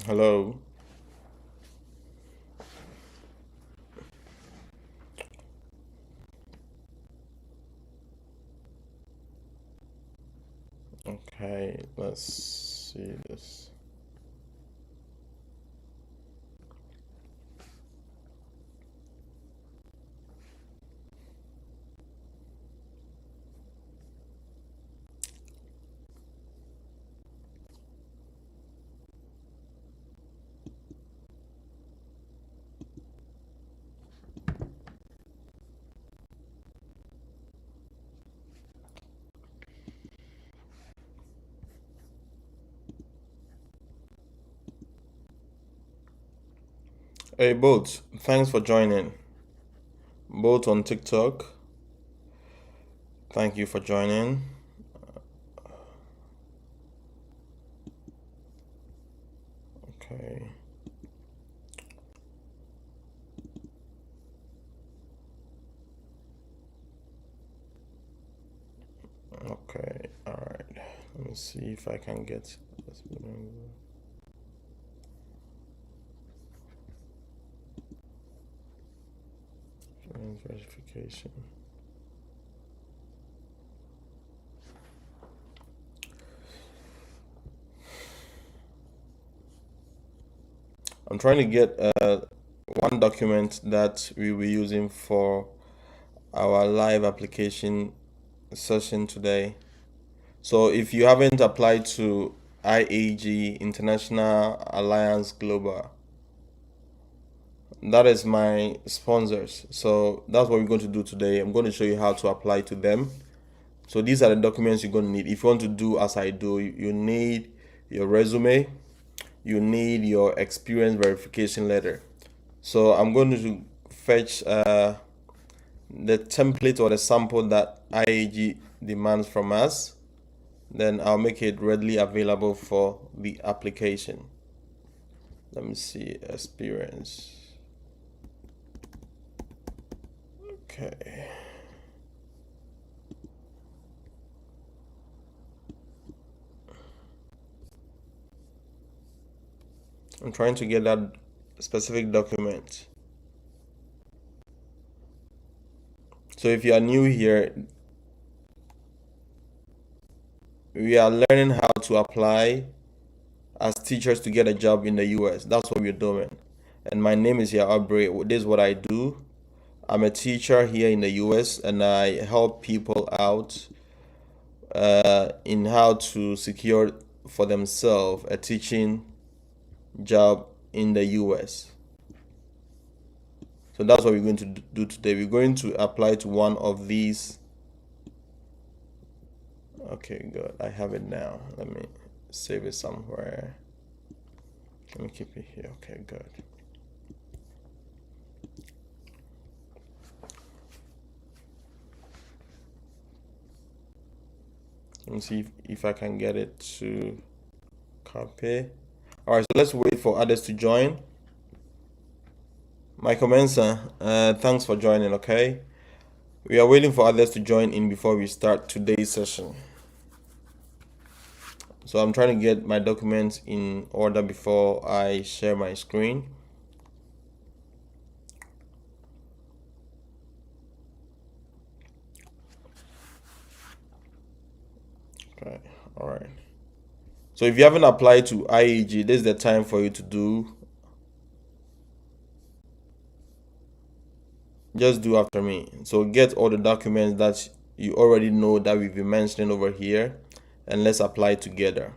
Hello. Okay, let's see this. Hey, Boat, thanks for joining. Boat on TikTok, thank you for joining. Okay, okay, alright. Let me see if I can get this verification. I'm trying to get one document that we will be using for our live application session today. So if you haven't applied to IAG, International Alliance Global, that is my sponsors. So that's what we're going to do today. I'm going to show you how to apply to them. So these are the documents you're going to need. If you want to do as I do, you need your resume, you need your experience verification letter. So I'm going to fetch the template or the sample that IAG demands from us. Then I'll make it readily available for the application. Let me see, experience. Okay. I'm trying to get that specific document. So if you are new here, we are learning how to apply as teachers to get a job in the US. That's what we're doing. And my name is Aubrey. This is what I do. I'm a teacher here in the US and I help people out in how to secure for themselves a teaching job in the US. So that's what we're going to do today. We're going to apply to one of these. Okay, good. I have it now. Let me save it somewhere. Let me keep it here. Okay, good. Let me see if I can get it to copy. All right, so let's wait for others to join. Michael Mensa, thanks for joining, okay? We are waiting for others to join in before we start today's session. So I'm trying to get my documents in order before I share my screen. Okay, all right. So if you haven't applied to IAG, this is the time for you to do. Just do after me. So get all the documents that you already know that we've been mentioning over here, and let's apply together.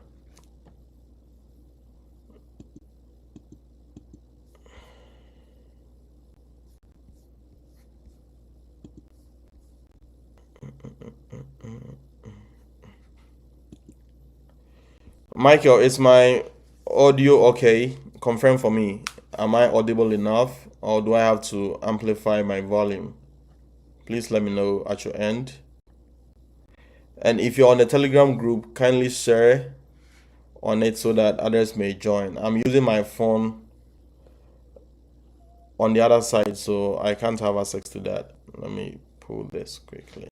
Michael, is my audio okay? Confirm for me. Am I audible enough, or do I have to amplify my volume? Please let me know at your end. And if you're on the Telegram group, kindly share on it so that others may join. I'm using my phone on the other side, so I can't have access to that. Let me pull this quickly.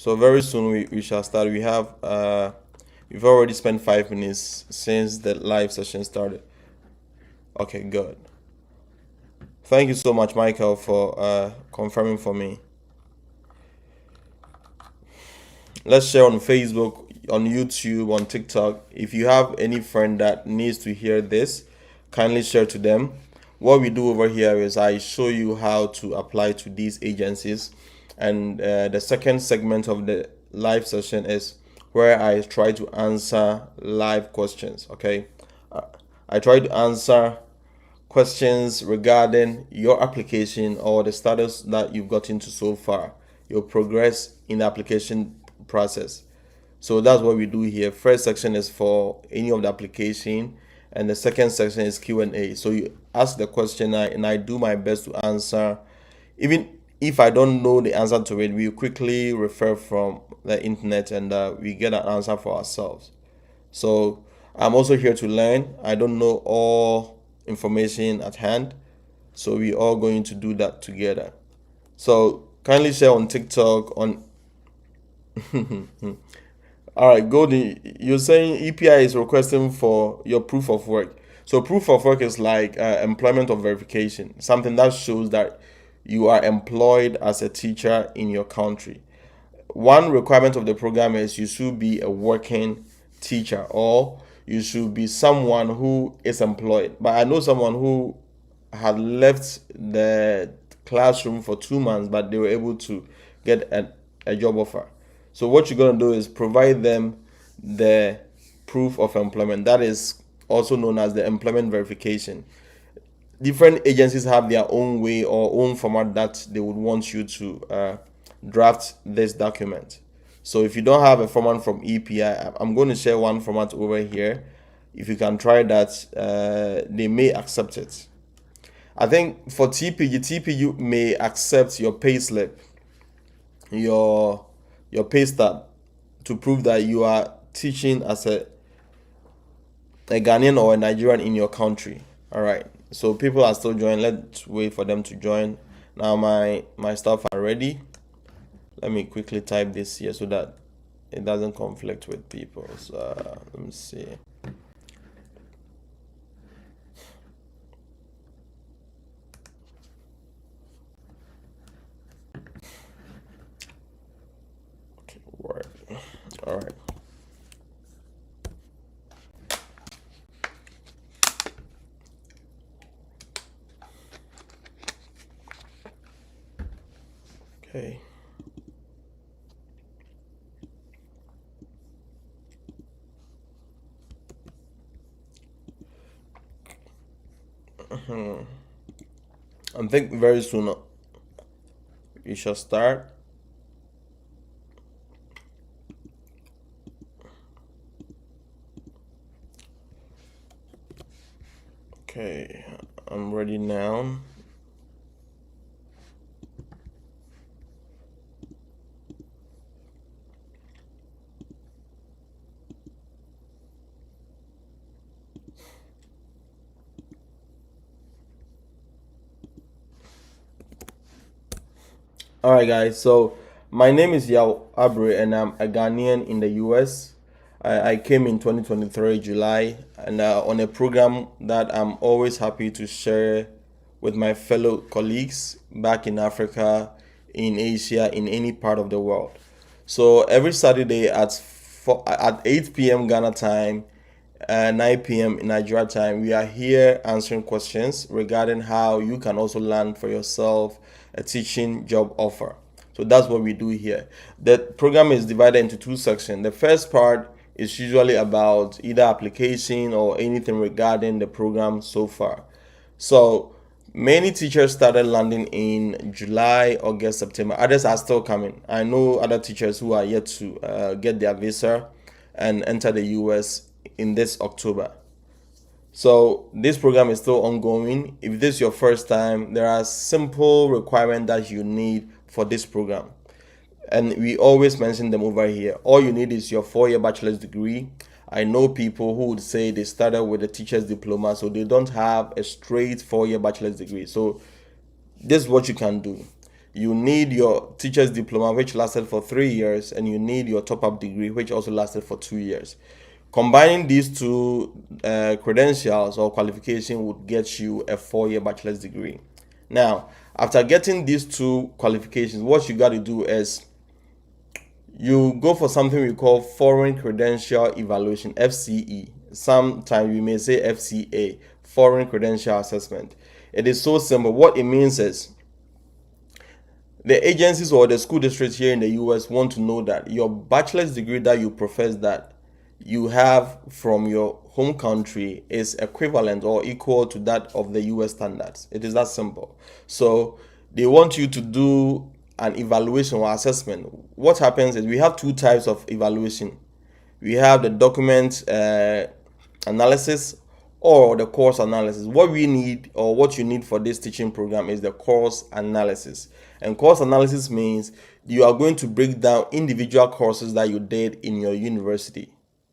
So very soon we shall start. We've already spent 5 minutes since the live session started. Okay, good. Thank you so much, Michael, for confirming for me. Let's share on Facebook, on YouTube, on TikTok. If you have any friend that needs to hear this, kindly share to them. What we do over here is I show you how to apply to these agencies, and the second segment of the live session is where I try to answer live questions. Okay, Uh, I try to answer questions regarding your application or the status that you've got into so far, your progress in the application process. So that's what we do here. First section is for any of the application, and the second section is Q&A. So you ask the question, and I do my best to answer. Even if I don't know the answer to it, we quickly refer from the internet, and we get an answer for ourselves. So I'm also here to learn. I don't know all information at hand. So we are going to do that together. So kindly share on TikTok on all right, Golden, you're saying EPI is requesting for your proof of work. So proof of work is like employment of verification, something that shows that you are employed as a teacher in your country. One requirement of the program is you should be a working teacher, or you should be someone who is employed. But I know someone who had left the classroom for 2 months, but they were able to get a job offer. So what you're going to do is provide them the proof of employment. That is also known as the employment verification. Different agencies have their own way or own format that they would want you to draft this document. So if you don't have a format from EPI, I'm going to share one format over here. If you can try that, they may accept it. I think for TPU may accept your payslip, your pay stub, to prove that you are teaching as a Ghanaian or a Nigerian in your country. All right. So people are still joining. Let's wait for them to join. Now my stuff are ready. Let me quickly type this here so that it doesn't conflict with people. So let me see. Okay, word. All right. Okay. I think very soon we shall start. Okay, I'm ready now. All right, guys. So my name is Yao Abre, and I'm a Ghanaian in the US. I came in 2023 July, and on a program that I'm always happy to share with my fellow colleagues back in Africa, in Asia, in any part of the world. So every Saturday at 8 p.m. Ghana time, 9 p.m. in Nigeria time, we are here answering questions regarding how you can also land for yourself a teaching job offer. So that's what we do here. The program is divided into two sections. The first part is usually about either application or anything regarding the program so far. So many teachers started landing in July, August, September. Others are still coming. I know other teachers who are yet to get their visa and enter the US in this October. So this program is still ongoing. If this is your first time, there are simple requirements that you need for this program. And we always mention them over here. All you need is your 4-year bachelor's degree. I know people who would say they started with a teacher's diploma, so they don't have a straight 4-year bachelor's degree. So this is what you can do. You need your teacher's diploma, which lasted for 3 years, and you need your top-up degree, which also lasted for 2 years. Combining these two credentials or qualification would get you a 4-year bachelor's degree. Now, after getting these two qualifications, what you got to do is you go for something we call Foreign Credential Evaluation, FCE. Sometimes we may say FCA, Foreign Credential Assessment. It is so simple. What it means is the agencies or the school districts here in the US want to know that your bachelor's degree that you profess that you have from your home country is equivalent or equal to that of the US standards. It is that simple. So they want you to do an evaluation or assessment. What happens is we have two types of evaluation. We have the document analysis or the course analysis. What we need or what you need for this teaching program is the course analysis. And course analysis means you are going to break down individual courses that you did in your university.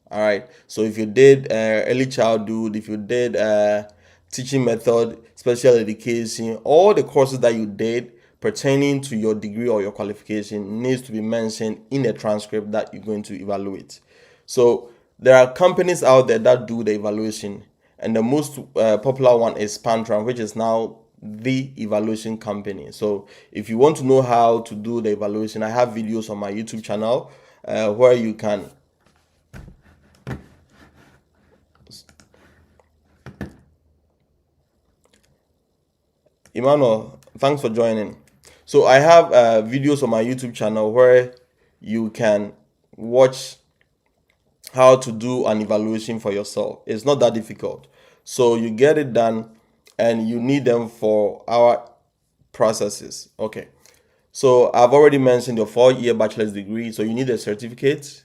All right. So if you did early childhood, if you did teaching method, special education, all the courses that you did pertaining to your degree or your qualification needs to be mentioned in the transcript that you're going to evaluate. So there are companies out there that do the evaluation, and the most popular one is Pantran, which is now the evaluation company. So if you want to know how to do the evaluation, I have videos on my YouTube channel where you can Emmanuel, thanks for joining. So I have videos on my YouTube channel where you can watch how to do an evaluation for yourself. It's not that difficult. So you get it done and you need them for our processes. Okay. So I've already mentioned your 4-year bachelor's degree. So you need a certificate.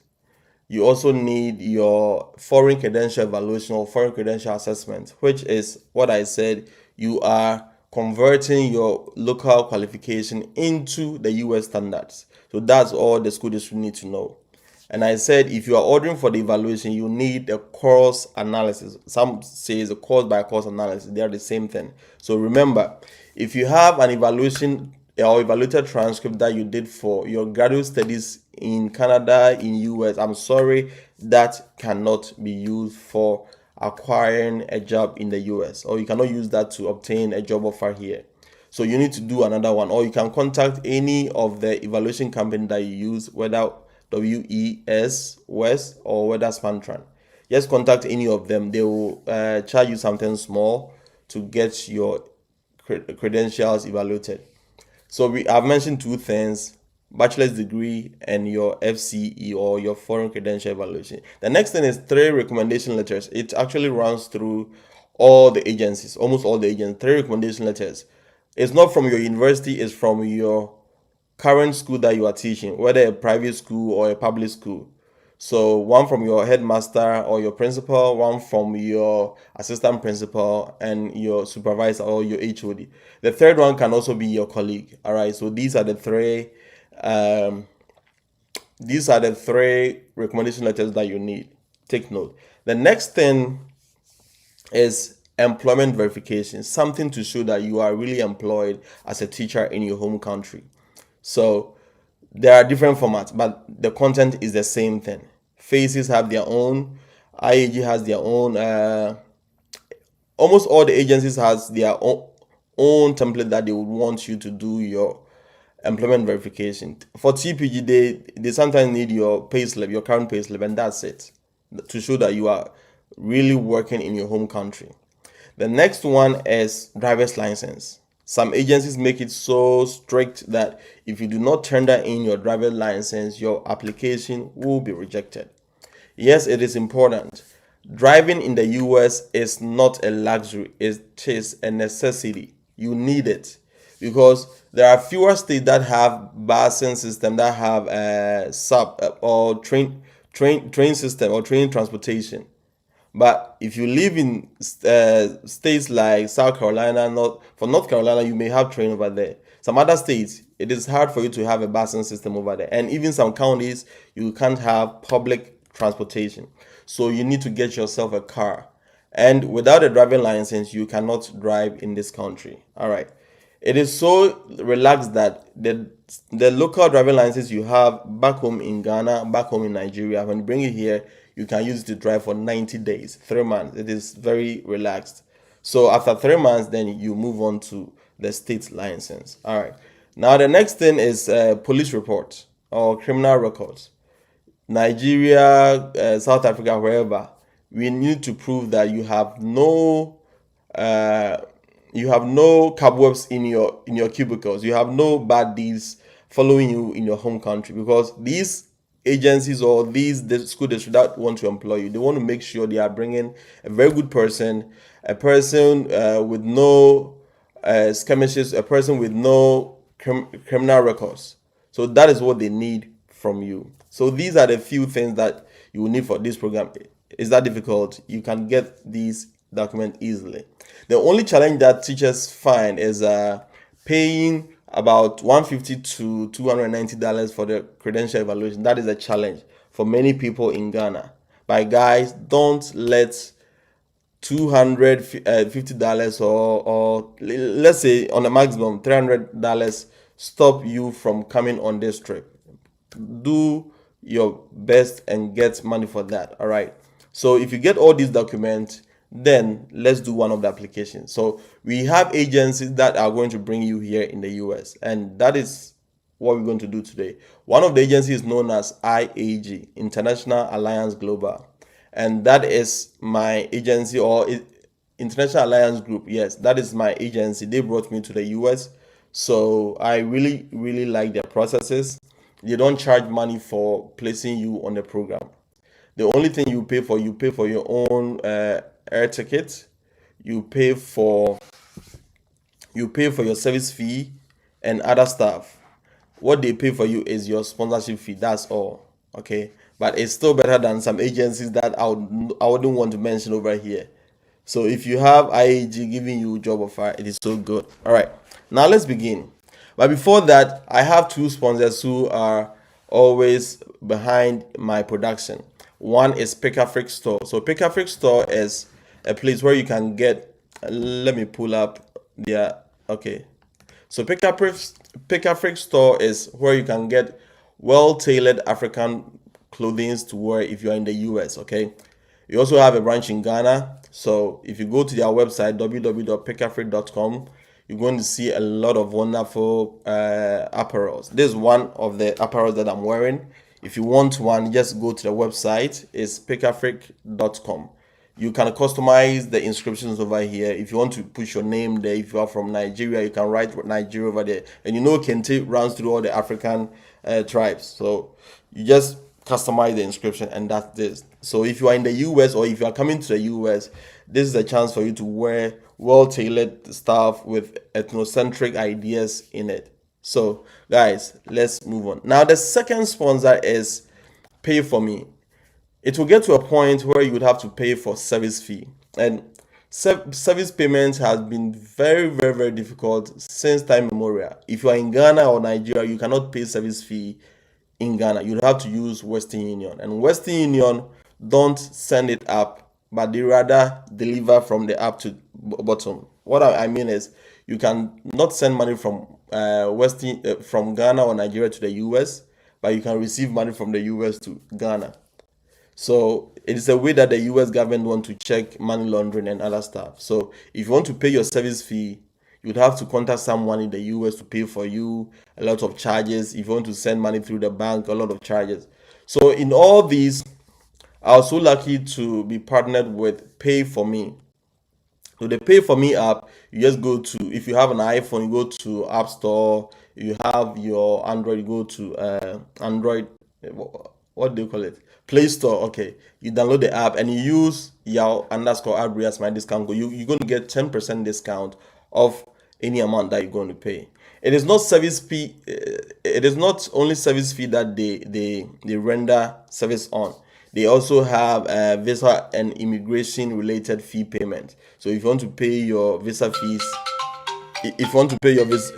You also need your foreign credential evaluation or foreign credential assessment, which is what I said. You are converting your local qualification into the US standards. So that's all the school district need to know. And I said if you are ordering for the evaluation, you need a course analysis. Some say it's a course by course analysis. They are the same thing. So remember, if you have an evaluation or evaluated transcript that you did for your graduate studies in Canada, in US, I'm sorry, that cannot be used for acquiring a job in the US, or you cannot use that to obtain a job offer here. So you need to do another one, or you can contact any of the evaluation company that you use, whether WES, West, or whether Spantran. Just contact any of them. They will charge you something small to get your credentials evaluated. So I've mentioned two things: bachelor's degree and your FCE or your foreign credential evaluation. The next thing is 3 recommendation letters. It actually runs through all the agencies, almost all the agencies. 3 recommendation letters. It's not from your university, it's from your current school that you are teaching, whether a private school or a public school. So one from your headmaster or your principal, one from your assistant principal and your supervisor or your HOD. The third one can also be your colleague. All right. So these are the three. These are the 3 recommendation letters that you need. Take note. The next thing is employment verification, something to show that you are really employed as a teacher in your home country. So there are different formats, but the content is the same thing. FACES have their own, IAG has their own, almost all the agencies has their own template that they would want you to do your employment verification. For TPG, they sometimes need your payslip, your current payslip, and that's it, to show that you are really working in your home country. The next one is driver's license. Some agencies make it so strict that if you do not tender in your driver's license, your application will be rejected. Yes, it is important. Driving in the US is not a luxury, it is a necessity. You need it because there are fewer states that have busing system, that have a sub or train system or train transportation. But if you live in states like South Carolina, North Carolina, you may have train over there. Some other states, it is hard for you to have a busing system over there. And even some counties, you can't have public transportation. So you need to get yourself a car. And without a driving license, you cannot drive in this country. All right. It is so relaxed that the local driving license you have back home in Ghana, back home in Nigeria, when you bring it here, you can use it to drive for 90 days, 3 months. It is very relaxed. So after 3 months, then you move on to the state license. All right. Now the next thing is police report or criminal records. Nigeria, South Africa, wherever, we need to prove that uh, you have no cobwebs in your cubicles. You have no bad deeds following you in your home country, because these agencies or the school districts that want to employ you, they want to make sure they are bringing a very good person, a person with no skirmishes, a person with no criminal records. So that is what they need from you. So these are the few things that you will need for this program. Is that difficult? You can get these documents easily. The only challenge that teachers find is paying about $150 to $290 for the credential evaluation. That is a challenge for many people in Ghana. But guys, don't let $250 or let's say on a maximum $300 stop you from coming on this trip. Do your best and get money for that. All right. So if you get all these documents, then let's do one of the applications. So we have agencies that are going to bring you here in the US, and that is what we're going to do today. One of the agencies is known as IAG, International Alliance Global, and that is my agency, or International Alliance Group. Yes, that is my agency. They brought me to the US, so I really, really like their processes. They don't charge money for placing you on the program. The only thing you pay for your own air ticket. You pay for your service fee and other stuff. What they pay for you is your sponsorship fee. That's all. Okay, but it's still better than some agencies that I wouldn't want to mention over here. So if you have IAG giving you job offer, it is so good. All right, now let's begin. But before that, I have two sponsors who are always behind my production. One is Pick Afric Store. So Pick Afric Store is a place where you can get. Let me pull up their. Okay, so Pick Afric Store is where you can get well-tailored African clothing to wear if you are in the US. Okay, you also have a branch in Ghana. So if you go to their website www.pickafric.com, you're going to see a lot of wonderful apparels. This is one of the apparels that I'm wearing. If you want one, just go to the website. It's pickafric.com. You can customize the inscriptions over here. If you want to put your name there, if you are from Nigeria, you can write Nigeria over there. And you know Kente runs through all the African tribes. So you just customize the inscription, and that's this. So if you are in the US or if you are coming to the US, this is a chance for you to wear well-tailored stuff with ethnocentric ideas in it. So guys, let's move on. Now the second sponsor is Pay For Me. It will get to a point where you would have to pay for service fee, and service payment has been very, very, very difficult since time memorial. If you are in Ghana or Nigeria, you cannot pay service fee in Ghana. You have to use Western Union, and Western Union don't send it up, but they rather deliver from the up to bottom. What I mean is, you can not send money from from Ghana or Nigeria to the US, but you can receive money from the US to Ghana. So it is a way that the US government want to check money laundering and other stuff. So if you want to pay your service fee, you'd have to contact someone in the US to pay for you, a lot of charges. If you want to send money through the bank, a lot of charges. So in all these, I was so lucky to be partnered with Pay For Me. So the Pay For Me app, you just go to, if you have an iPhone, you go to App Store. You have your Android, you go to Android, what do you call it? Play Store. Okay, you download the app and you use your underscore Abri as my discount code. You're going to get 10% discount of any amount that you're going to pay. It is not service fee. It is not only service fee that they render service on. They also have visa and immigration related fee payment. So if you want to pay your visa fees, if you want to pay your visa,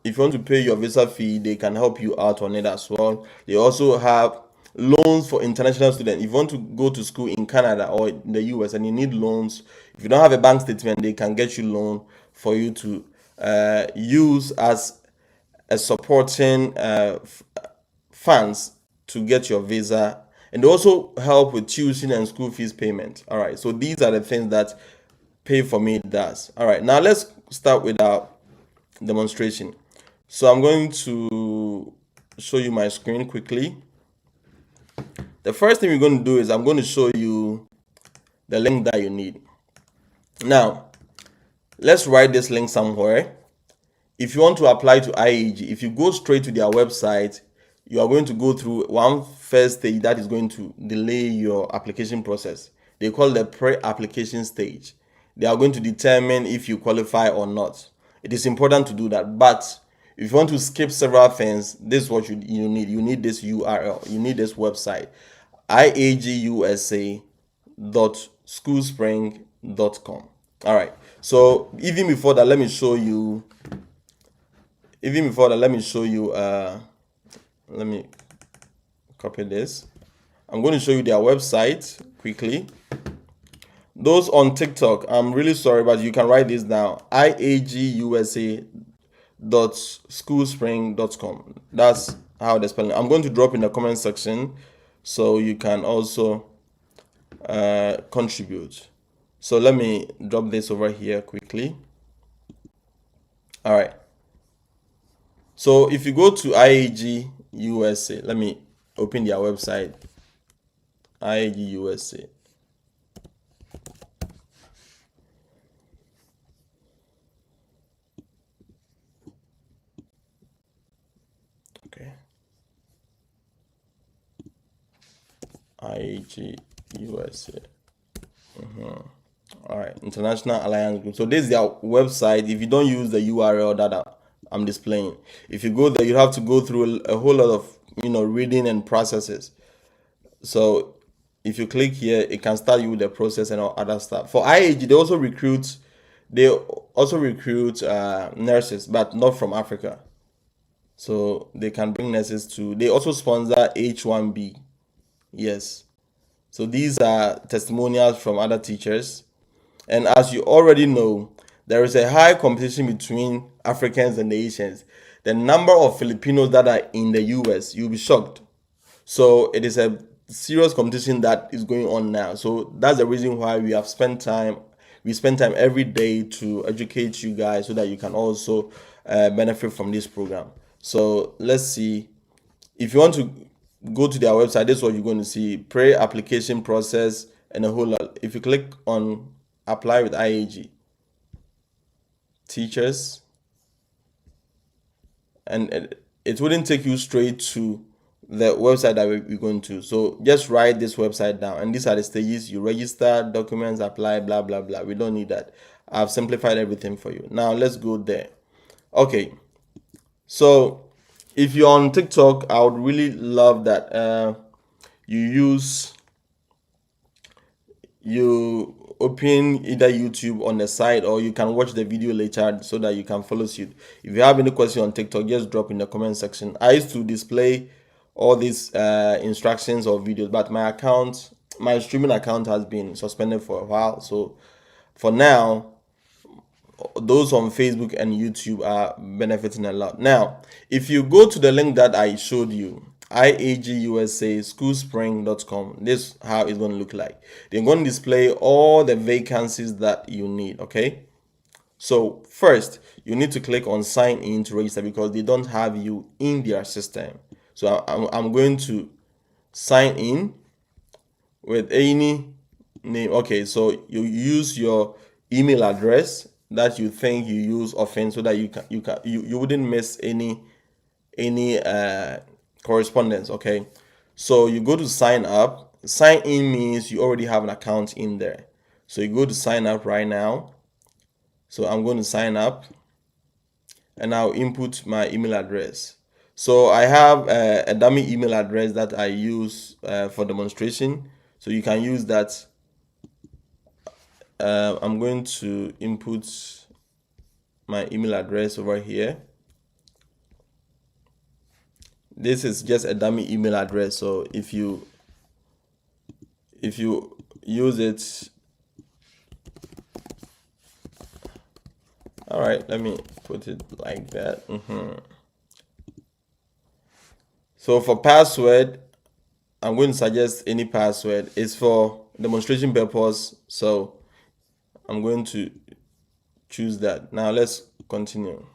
if you want to pay your visa fee, they can help you out on it as well. They also have loans for international students. If you want to go to school in Canada or in the US and you need loans, if you don't have a bank statement, they can get you loan for you to use as a supporting funds to get your visa, and they also help with tuition and school fees payment. All right, so these are the things that Pay for Me does. All right, now let's start with our demonstration. So I'm going to show you my screen quickly. The first thing we're going to do is I'm going to show you the link that you need. Now, let's write this link somewhere. If you want to apply to IAG, if you go straight to their website, you are going to go through one first stage that is going to delay your application process. They call the pre-application stage. They are going to determine if you qualify or not. It is important to do that, but if you want to skip several things, this is what you need. You need this URL. You need this website, iagusa.schoolspring.com. All right. So even before that, let me show you. Let me copy this. I'm going to show you their website quickly. Those on TikTok, I'm really sorry, but you can write this down: iagusa.schoolspring.com. That's how they spell it. I'm going to drop in the comment section so you can also contribute. So let me drop this over here quickly. All right. So if you go to IAG USA, let me open their website, IAG USA. Okay. IAG USA. All right, International Alliance Group. So this is their website. If you don't use the URL that I'm displaying, if you go there, you have to go through a whole lot of reading and processes. So if you click here, it can start you with the process and all other stuff. For IAG, they also recruit nurses, but not from Africa. So they can bring nurses to. They also sponsor H1B. Yes. So these are testimonials from other teachers. And as you already know, there is a high competition between Africans and the Asians. The number of Filipinos that are in the US, you'll be shocked. So it is a serious competition that is going on now. So that's the reason why we spend time every day to educate you guys so that you can also benefit from this program. So let's see. If you want to go to their website, this is what you're going to see: pre-application process and a whole lot. If you click on apply with IAG, teachers, and it wouldn't take you straight to the website that we're going to. So just write this website down, and these are the stages: you register, documents, apply, blah blah blah. We don't need that. I've simplified everything for you. Now let's go there. Okay, so if you're on TikTok, I would really love that you open either YouTube on the side, or you can watch the video later so that you can follow suit. If you have any question on TikTok, just drop in the comment section. I used to display all these instructions or videos, but my streaming account has been suspended for a while. So for now, those on Facebook and YouTube are benefiting a lot. Now, if you go to the link that I showed you, IAGUSA schoolspring.com, this is how it's going to look like. They're going to display all the vacancies that you need. Okay, so first you need to click on sign in to register, because they don't have you in their system. So I'm going to sign in with any name. Okay, so you use your email address that you think you use often, so that you wouldn't miss any correspondence. Okay, so you go to sign up. Sign in means you already have an account in there. So you go to sign up right now. So I'm going to sign up, and I'll input my email address. So I have a dummy email address that I use for demonstration, so you can use that. I'm going to input my email address over here. This is just a dummy email address, so if you use it, All right, let me put it like that. So for password, I'm going to suggest any password. It's for demonstration purpose, so I'm going to choose that. Now let's continue.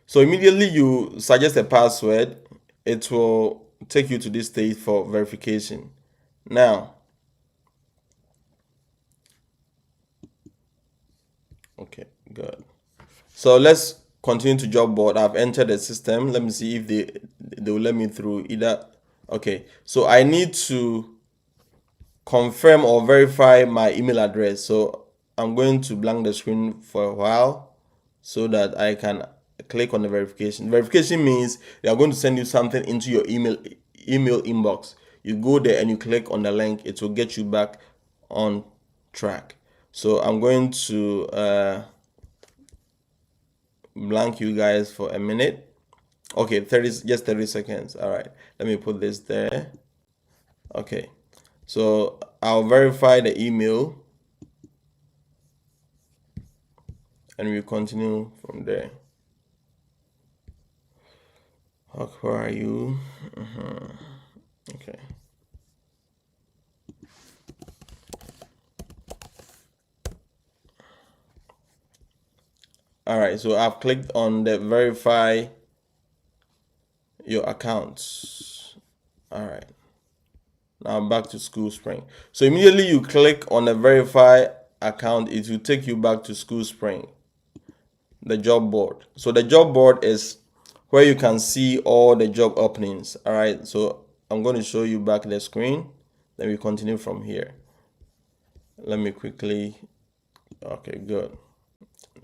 So immediately you suggest a password, it will take you to this stage for verification. Now, okay, good. So let's continue to job board. I've entered the system. Let me see if they will let me through either. Okay, so I need to confirm or verify my email address. So I'm going to blank the screen for a while so that I can click on the verification. Verification means they are going to send you something into your email inbox. You go there and you click on the link. It will get you back on track. So I'm going to blank you guys for a minute. Okay, just 30 seconds. All right, let me put this there. Okay, so I'll verify the email and we continue from there. Where are you? Okay. All right, so I've clicked on the verify your accounts. All right, now back to School Spring. So immediately you click on the verify account, it will take you back to School Spring, the job board. So the job board is where you can see all the job openings. All right, so I'm going to show you back the screen, then we continue from here. Let me quickly, okay, good.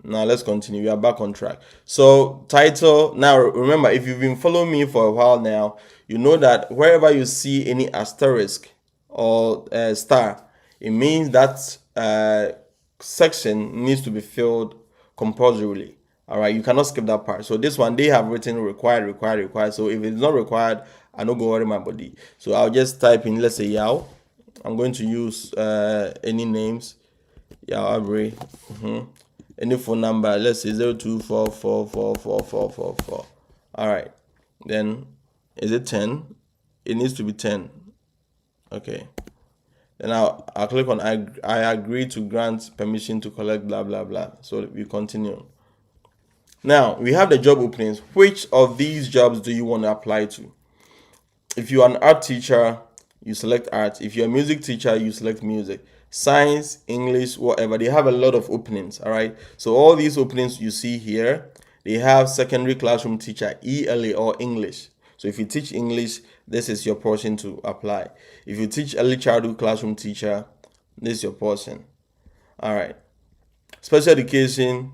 Now let's continue. We are back on track. So title. Now remember, if you've been following me for a while now, you know that wherever you see any asterisk or star, it means that section needs to be filled compulsorily. All right, you cannot skip that part. So this one, they have written required. So if it's not required, I don't go worry my body. So I'll just type in, let's say Yao. I'm going to use any names. Yao Abre. Any phone number, let's say 0244444444. All right, then is it 10? It needs to be 10. Okay, then I'll click on I agree to grant permission to collect blah blah blah. So we continue. Now we have the job openings. Which of these jobs do you want to apply to? If you are an art teacher, you select art. If you're a music teacher, you select music. Science, English, whatever, they have a lot of openings. All right, so all these openings you see here, they have secondary classroom teacher, ELA, or English. So if you teach English, this is your portion to apply. If you teach early childhood classroom teacher, this is your portion. All right, special education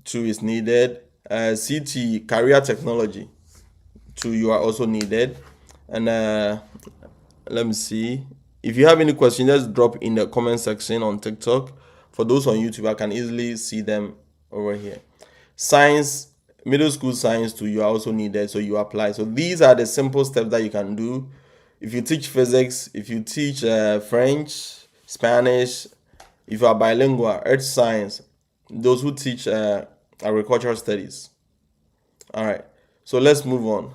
2 is needed. CT, career technology 2, you are also needed. And let me see. If you have any questions, just drop in the comment section on TikTok. For those on YouTube, I can easily see them over here. Science, middle school science too, you are also needed, so you apply. So these are the simple steps that you can do. If you teach physics, if you teach French, Spanish, if you are bilingual, earth science, those who teach agricultural studies. All right, so let's move on.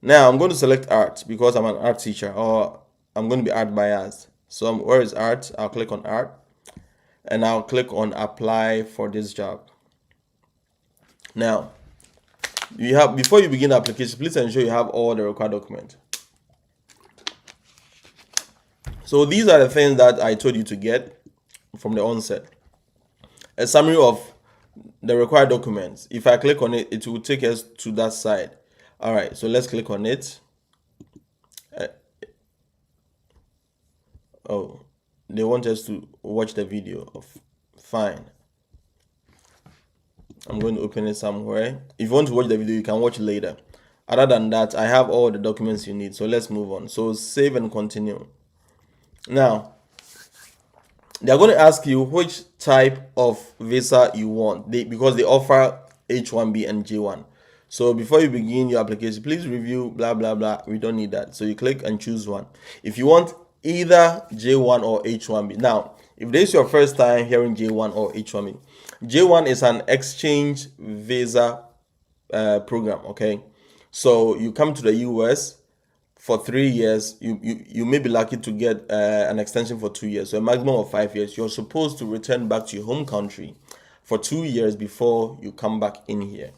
Now I'm going to select art because I'm an art teacher, or I'm going to be art biased. So where is art? I'll click on art and I'll click on apply for this job. Now you have, before you begin the application, please ensure you have all the required documents. So these are the things that I told you to get from the onset. A summary of the required documents. If I click on it, it will take us to that side. All right, so let's click on it. Oh, they want us to watch the video. Fine. I'm going to open it somewhere. If you want to watch the video, you can watch later. Other than that, I have all the documents you need. So let's move on. So save and continue. Now, they're going to ask you which type of visa you want, because they offer H1B and J1. So before you begin your application, please review blah blah blah. We don't need that. So you click and choose one. If you want either J1 or H1B. Now, if this is your first time hearing J1 or H1B, J1 is an exchange visa program. Okay, so you come to the US for 3 years. You may be lucky to get an extension for 2 years, so a maximum of 5 years. You're supposed to return back to your home country for 2 years before you come back in here.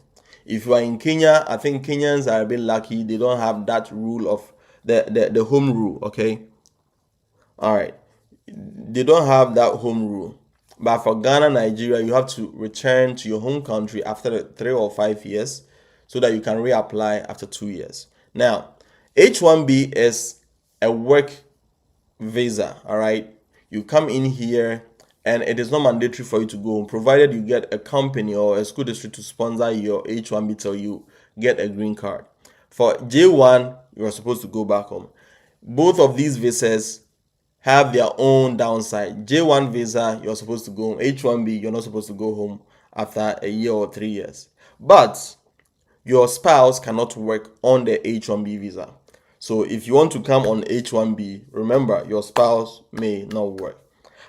If you are in Kenya, I think Kenyans are a bit lucky. They don't have that rule of the home rule. Okay, all right, they don't have that home rule. But for Ghana, Nigeria, you have to return to your home country after the 3 or 5 years so that you can reapply after 2 years. Now, H1B is a work visa, all right? You come in here and it is not mandatory for you to go home, provided you get a company or a school district to sponsor your H1B till you get a green card. For J1, you are supposed to go back home. Both of these visas have their own downside. J1 visa, you're supposed to go home. H1B, you're not supposed to go home after a year or 3 years. But your spouse cannot work on the H1B visa. So if you want to come on H1B, remember your spouse may not work.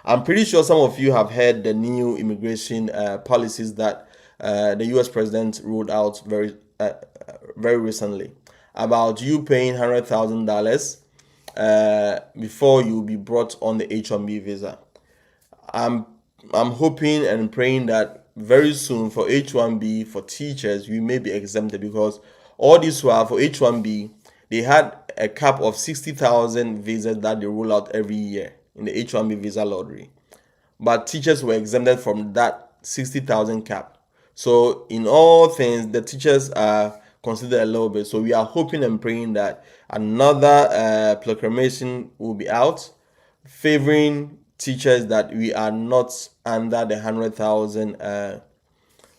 I'm pretty sure some of you have heard the new immigration policies that the US president rolled out very recently about you paying $100,000 before you be brought on the H1B visa. I'm hoping and praying that very soon for H1B for teachers we may be exempted, because all this while for H1B they had a cap of 60,000 visas that they roll out every year in the H1B visa lottery, but teachers were exempted from that 60,000 cap. So in all things, the teachers are considered a little bit. So we are hoping and praying that another proclamation will be out favoring teachers, that we are not under the 100,000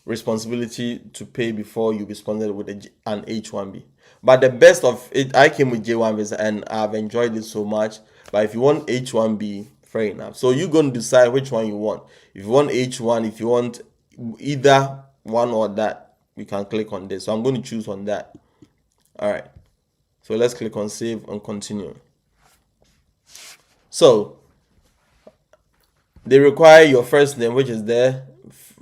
responsibility to pay before you be sponsored with an H1B. But the best of it, I came with J1 visa and I've enjoyed it so much. But if you want H1B, fair enough. So you're going to decide which one you want. If you want H1, if you want either one or that, we can click on this. So I'm going to choose on that. All right. So let's click on save and continue. So they require your first name, which is there,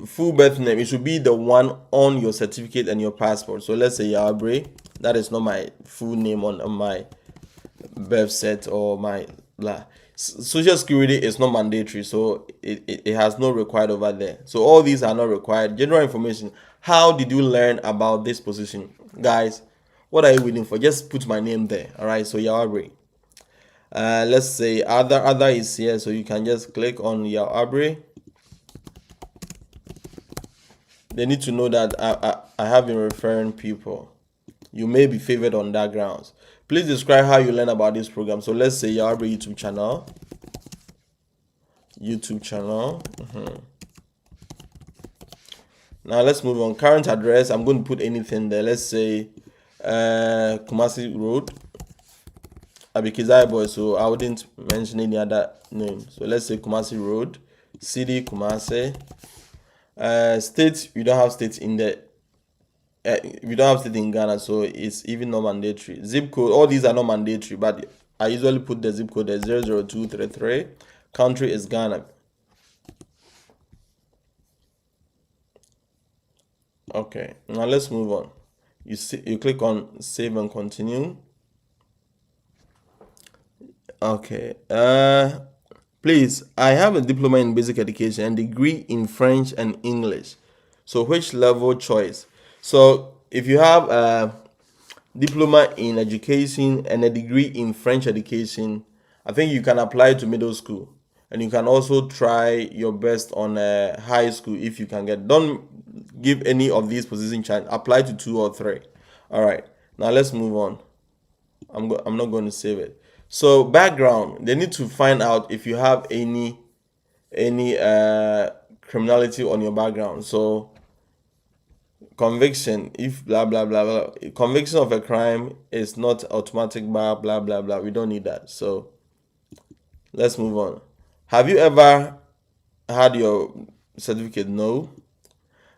full birth name. It should be the one on your certificate and your passport. So let's say Yabre. That is not my full name on my birth set or my blah. Social security is not mandatory, so it has no required over there. So all these are not required. General information. How did you learn about this position? Guys, what are you waiting for? Just put my name there. All right, so Yabre. Let's say other is here, so you can just click on Yabre. They need to know that I have been referring people. You may be favored on that grounds. Please describe how you learn about this program. So let's say Yabre YouTube channel. Now let's move on. Current address, I'm going to put anything there. Let's say Kumasi Road. Abikizai boy, so I wouldn't mention any other name. So let's say Kumasi Road. City, Kumasi. State, we don't have states in the we don't have state in Ghana, so it's even not mandatory. Zip code, all these are not mandatory, but I usually put the zip code as 00233. Country is Ghana. Okay, now let's move on. You click on save and continue. Okay. Please, I have a diploma in basic education and degree in French and English. So which level choice? So if you have a diploma in education and a degree in French education, I think you can apply to middle school, and you can also try your best on high school if you can get. Don't give any of these positions chance. Apply to 2 or 3. All right. Now let's move on. I'm not going to save it. So background, they need to find out if you have any criminality on your background. So conviction, if blah blah blah blah, conviction of a crime is not automatic blah blah blah blah. We don't need that. So let's move on. Have you ever had your certificate? No.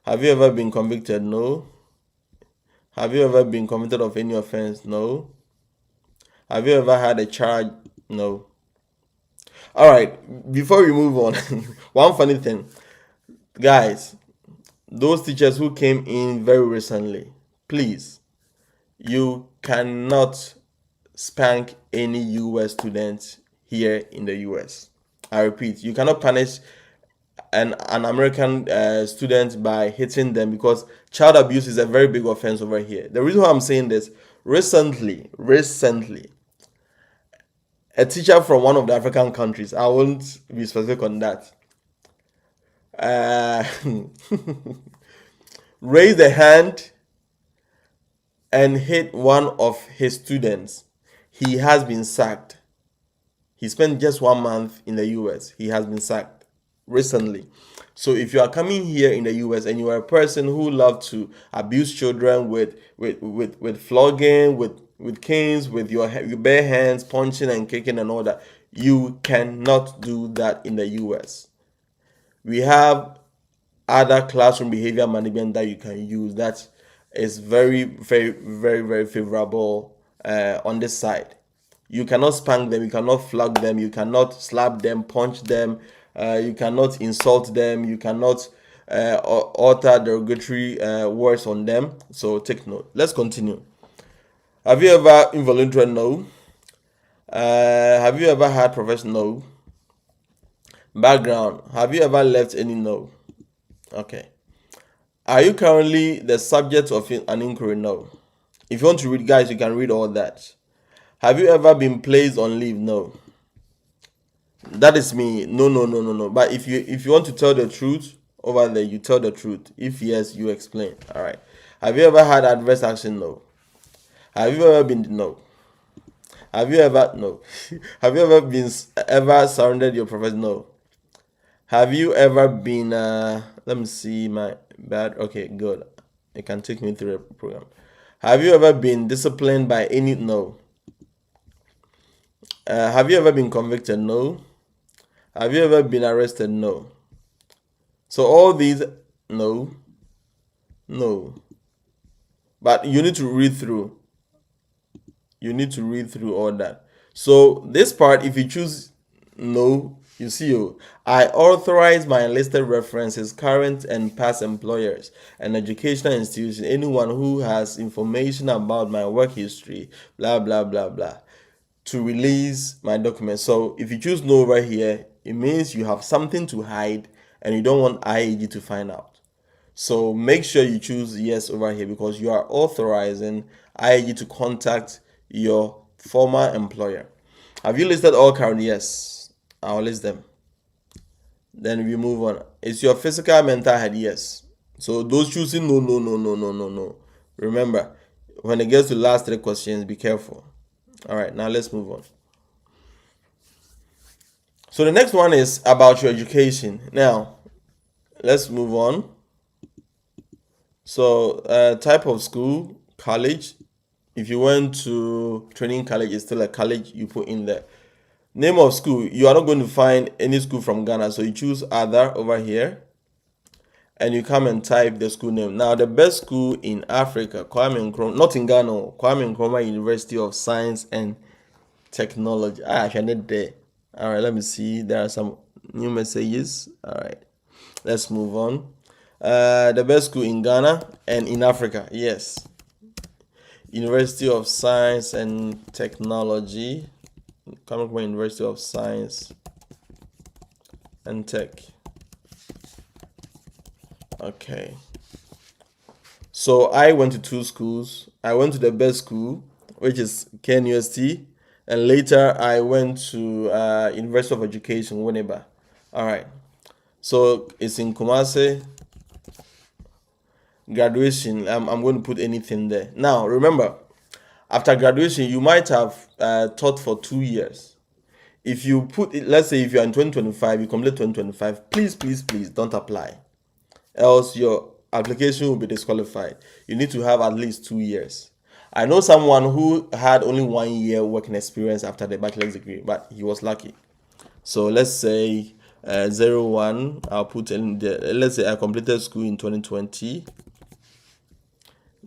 Have you ever been convicted? No. Have you ever been convicted of any offense? No. Have you ever had a charge? No. All right, before we move on, one funny thing, guys, those teachers who came in very recently, please, you cannot spank any US students here in the US. I repeat, you cannot punish an American student by hitting them, because child abuse is a very big offense over here. The reason why I'm saying this, recently, a teacher from one of the African countries, I won't be specific on that, uh, raised a hand and hit one of his students. He has been sacked. He spent just 1 month in the US. He has been sacked recently. So if you are coming here in the US and you are a person who loves to abuse children with flogging, with canes, with your bare hands, punching and kicking and all that, you cannot do that in the US. We have other classroom behavior management that you can use that is very, very, very, very favorable on this side. You cannot spank them, you cannot flog them, you cannot slap them, punch them, you cannot insult them, you cannot utter derogatory words on them. So take note. Let's continue. Have you ever involuntary? No. Have you ever had professional? Background. Have you ever left any? No. Okay. Are you currently the subject of an inquiry? No. If you want to read, guys, you can read all that. Have you ever been placed on leave? No. That is me. No, no, no, no, no. But if you want to tell the truth over there, you tell the truth. If yes, you explain. All right. Have you ever had adverse action? No. Have you ever been? No. Have you ever? No. Have you ever been ever surrendered your profession? No. Have you ever been? Let me see my bad. Okay, good. It can take me through a program. Have you ever been disciplined by any? No. Have you ever been convicted? No. Have you ever been arrested? No. So all these, no, no. But you need to read through. You need to read through all that. So this part, if you choose no, you see, I authorize my enlisted references, current and past employers, and educational institutions, anyone who has information about my work history, blah, blah, blah, blah, to release my documents. So if you choose no right here, it means you have something to hide and you don't want IAG to find out. So make sure you choose yes over here, because you are authorizing IAG to contact your former employer. Have you listed all current? Yes, I'll list them. Then we move on. Is your physical mental health? Yes. So those choosing no, no, no, no, no, no, no. Remember, when it gets to the last 3 questions, be careful. All right, now let's move on. So the next one is about your education. Now, let's move on. So type of school, college. If you went to training college, it's still a college, you put in there. Name of school, you are not going to find any school from Ghana, so you choose other over here and you come and type the school name. Now the best school in Africa, Kwame Nkrumah, not in Ghana, Kwame Nkrumah University of Science and Technology. I need there. All right, let me see. There are some new messages. All right, let's move on. The best school in Ghana and in Africa, yes. University of Science and Technology. Coming from University of Science and Tech. Okay. So I went to 2 schools. I went to the best school, which is KNUST, and later I went to University of Education, Winneba. All right. So it's in Kumasi. Graduation, I'm going to put anything there. Now, remember, after graduation, you might have taught for 2 years. If you put it, let's say if you're in 2025, you complete 2025, please, please, please don't apply. Else your application will be disqualified. You need to have at least 2 years. I know someone who had only 1 year working experience after the bachelor's degree, but he was lucky. So let's say 01, I'll put in the, let's say I completed school in 2020.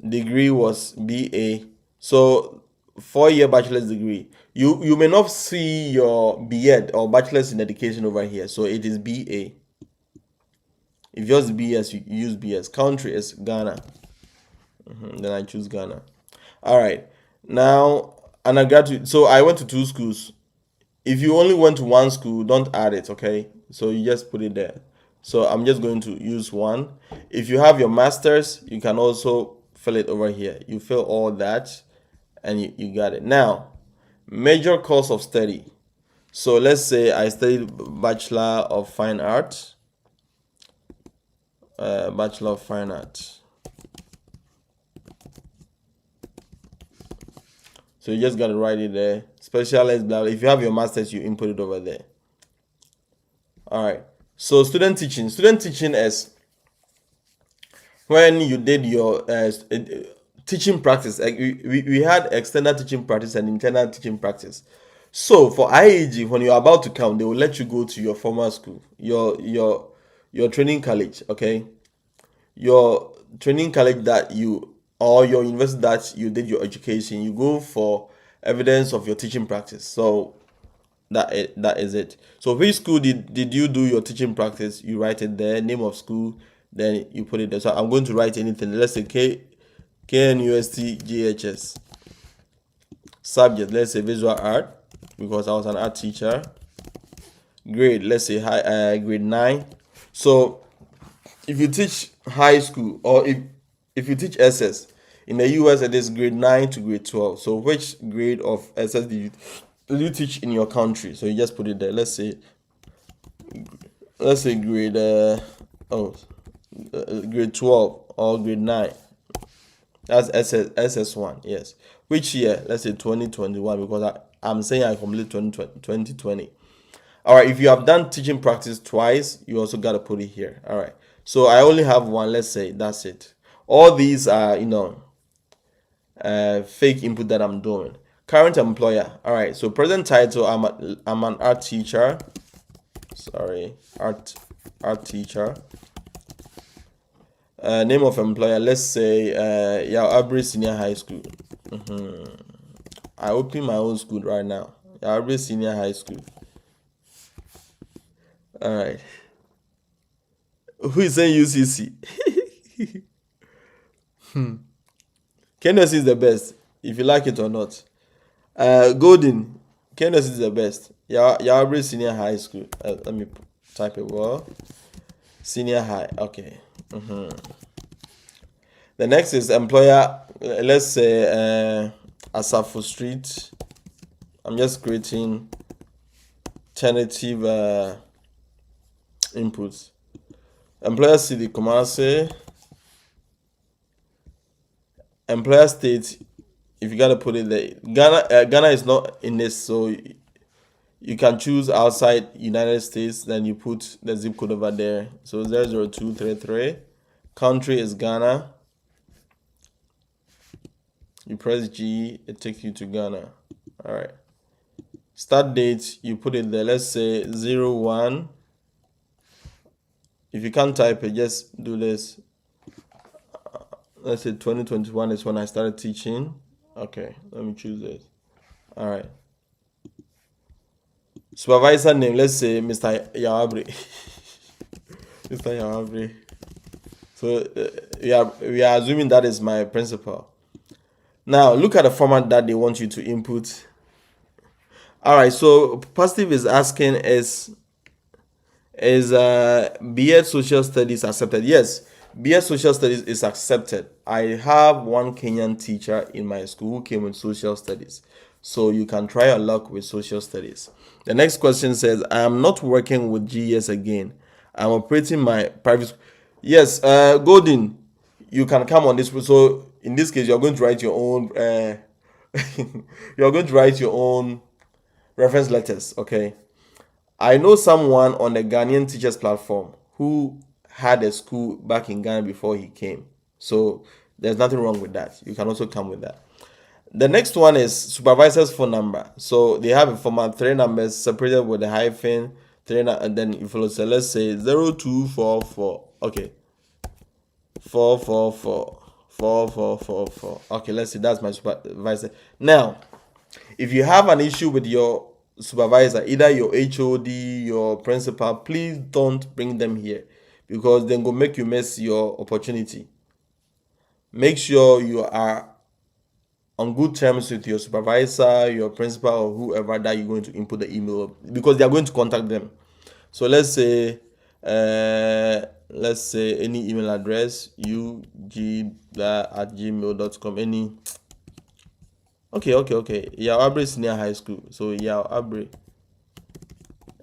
Degree was BA. So 4-year bachelor's degree. You may not see your BEd or bachelor's in education over here, so it is BA. If yours is BS, you use BS. Country is Ghana. Then I choose Ghana. All right. Now, undergraduate. So I went to 2 schools. If you only went to one school, don't add it, okay? So you just put it there. So I'm just going to use one. If you have your master's, you can also fill it over here. You fill all that and you got it. Now, major course of study. So let's say I studied Bachelor of Fine Arts. Bachelor of Fine Arts. So you just gotta write it there. Specialized, blah, blah. If you have your master's, you input it over there. All right. So student teaching. Student teaching is when you did your teaching practice. We had external teaching practice and internal teaching practice. So for IAG, when you're about to come, they will let you go to your former school, your training college, okay? Your training college that you or your university that you did your education, you go for evidence of your teaching practice. So that is it. So which school did you do your teaching practice? You write it there, name of school, then you put it there. So I'm going to write anything. Let's say KNUST GHS. Subject, let's say visual art, because I was an art teacher. Grade, let's say grade 9. So if you teach high school or if you teach SS in the US, it is grade 9 to grade 12. So which grade of SS did you teach in your country? So you just put it there. Let's say grade grade 12 or grade 9. That's SS1. Yes. Which year? Let's say 2021, because I'm saying I completed 2020. All right. If you have done teaching practice twice, you also got to put it here. All right. So I only have one. Let's say that's it. All these are, fake input that I'm doing. Current employer. All right. So present title, I'm an art teacher. Sorry, art teacher. Name of employer, let's say Yawabri Senior High School. I open my own school right now. Yawabri Senior High School. All right. Who is saying UCC? KNUST is the best, if you like it or not. Golden, KNUST is the best. Yawabri Senior High School. Let me type it well. Senior high. Okay. The next is employer. Let's say Asafo Street. I'm just creating tentative inputs. Employer city, Kumasi. Employer state. If you gotta put it there, Ghana is not in this, so you can choose outside United States. Then you put the zip code over there. So 00233. Country is Ghana. You press G, it takes you to Ghana. All right. Start date, you put it there. Let's say 01. If you can't type it, just do this. Let's say 2021 is when I started teaching. Okay, let me choose this. All right. Supervisor name, let's say Mr. Yawabri. Mr. Yawabri. So we are assuming that is my principal. Now look at the format that they want you to input. All right, so positive is asking is BEd Social Studies accepted? Yes, BEd Social Studies is accepted. I have one Kenyan teacher in my school who came with Social Studies. So you can try your luck with Social Studies. The next question says, I am not working with GES again. I'm operating my private. Yes, Golden, you can come on this. So in this case, you're going to write your own. You're going to write your own reference letters. Okay. I know someone on the Ghanaian teachers platform who had a school back in Ghana before he came. So there's nothing wrong with that. You can also come with that. The next one is supervisor's phone number. So they have a format, 3 numbers separated with a hyphen, and then you follow. So let's say 0244. Okay. 444. 4444. Okay, let's see. That's my supervisor. Now, If you have an issue with your supervisor, either your HOD, your principal, please don't bring them here, because then go make you miss your opportunity. Make sure you are on good terms with your supervisor, your principal, or whoever that you're going to input the email, because they are going to contact them. So let's say any email address, ug@gmail.com. Any okay. Yao Abre Senior High School. So Yao Abre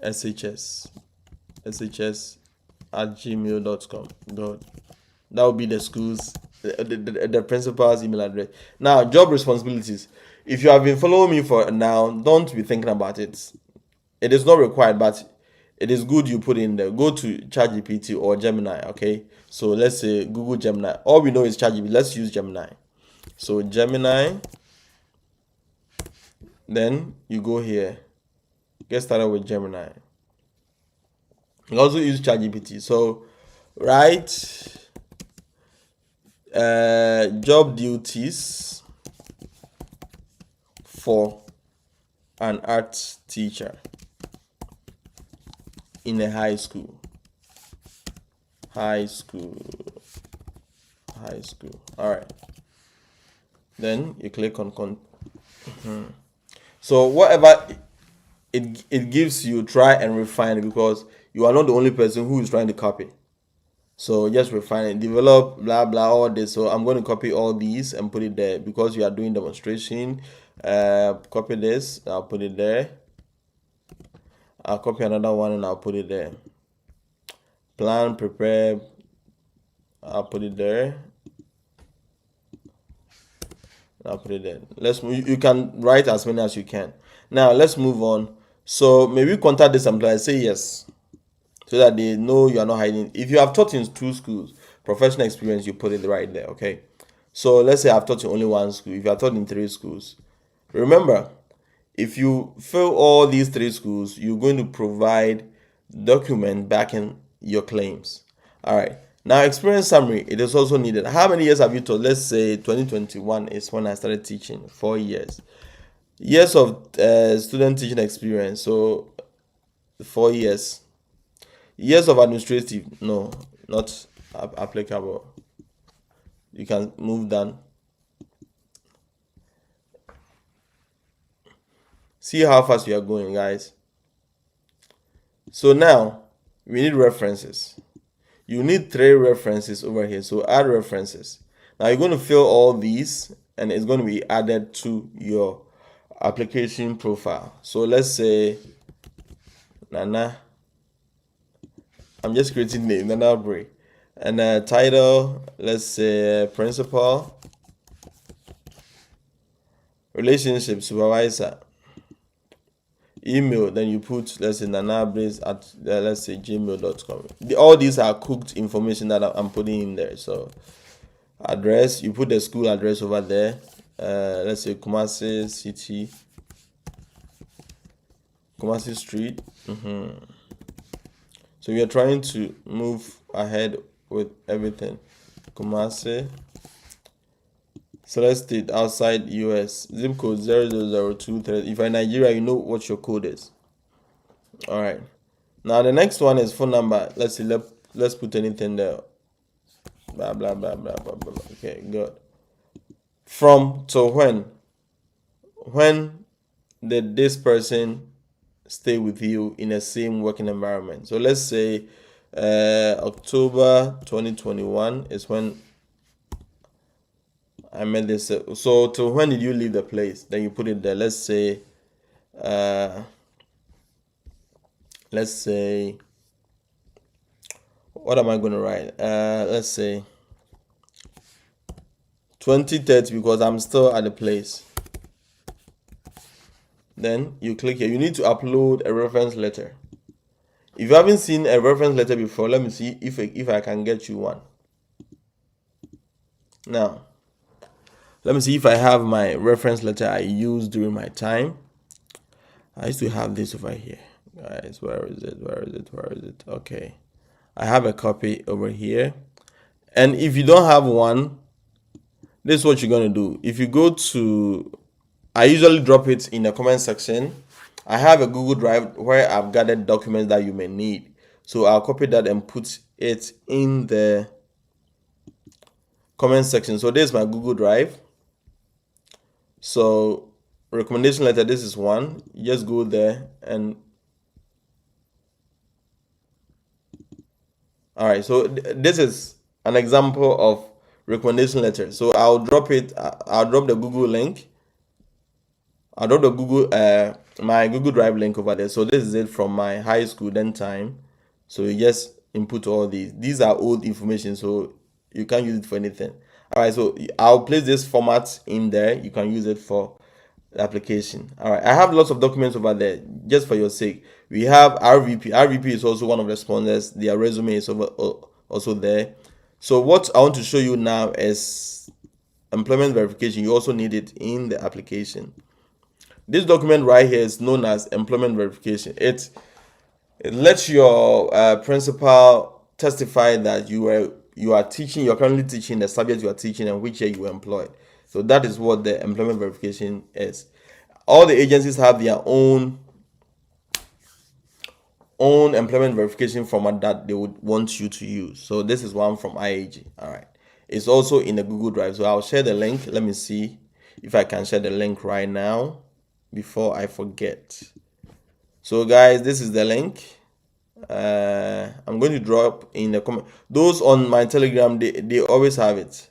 shs at gmail.com. Good. That would be the school's the principal's email address. Now, job responsibilities. If you have been following me for now, don't be thinking about it. It is not required, but it is good you put in there. Go to ChatGPT or Gemini. Okay, so let's say Google Gemini. All we know is ChatGPT. Let's use Gemini. So Gemini. Then you go here. Get started with Gemini. You also use ChatGPT. So write job duties for an art teacher in a high school. All right. Then you click on so whatever it gives you, try and refine it, because you are not the only person who is trying to copy. So just refine it, develop, blah blah, all this. So I'm going to copy all these and put it there, because you are doing demonstration. Copy this, I'll put it there. I'll copy another one and I'll put it there. Plan, prepare, I'll put it there. I'll put it there. You can write as many as you can. Now let's move on. So maybe contact this employer, say yes, so that they know you are not hiding. If you have taught in 2 schools, professional experience, you put it right there. Okay. So let's say I've taught in only 1 school. If you have taught in 3 schools, remember, if you fill all these 3 schools, you're going to provide document backing your claims. All right. Now, experience summary, it is also needed. How many years have you taught? Let's say 2021 is when I started teaching, 4 years. Years of student teaching experience, so 4 years. Years of administrative, no, not applicable. You can move down. See how fast we are going, guys. So now we need references. You need 3 references over here. So add references. Now you're going to fill all these and it's going to be added to your application profile. So let's say Nana. I'm just creating name, Nana Bray. And title, let's say principal. Relationship supervisor. Email, then you put, let's say nanablaze at let's say gmail.com. All these are cooked information that I'm putting in there. So address, you put the school address over there. Let's say Kumasi City, Kumasi Street. So we are trying to move ahead with everything. Kumasi, select state outside US, zip code 00023. If you're in Nigeria, you know what your code is. All right. Now the next one is phone number. Let's see. Let's put anything there. Blah blah blah blah blah blah. Okay, good. From to when? When did this person stay with you in the same working environment? So let's say October 2021 is when I met this. So to when did you leave the place? Then you put it there. Let's say what am I going to write? Let's say 2030, because I'm still at the place. Then you click here. You need to upload a reference letter. If you haven't seen a reference letter before, let me see if I can get you one. Now, let me see if I have my reference letter I used during my time. I used to have this over here. Guys, where is it? Okay. I have a copy over here. And if you don't have one, this is what you're going to do. If you go to I usually drop it in the comment section. I have a Google Drive where I've gathered documents that you may need. So I'll copy that and put it in the comment section. So this is my Google Drive. So recommendation letter, this is one. You just go there and all right. So this is an example of recommendation letter. So I'll drop it. I'll drop the Google link. I'll drop the Google my Google Drive link over there. So this is it from my high school then time. So you just input all these. These are old information, so you can't use it for anything. All right, so I'll place this format in there. You can use it for the application. All right, I have lots of documents over there just for your sake. We have RVP. RVP is also one of the sponsors. Their resume is also there. So what I want to show you now is employment verification. You also need it in the application. This document right here is known as employment verification. It lets your principal testify that you are teaching, you're currently teaching the subject you are teaching and which year you were employed. So that is what the employment verification is. All the agencies have their own employment verification format that they would want you to use. So this is one from IAG. All right. It's also in the Google Drive. So I'll share the link. Let me see if I can share the link right now before I forget. So guys, this is the link. I'm going to drop in the comment. Those on my Telegram, they always have it.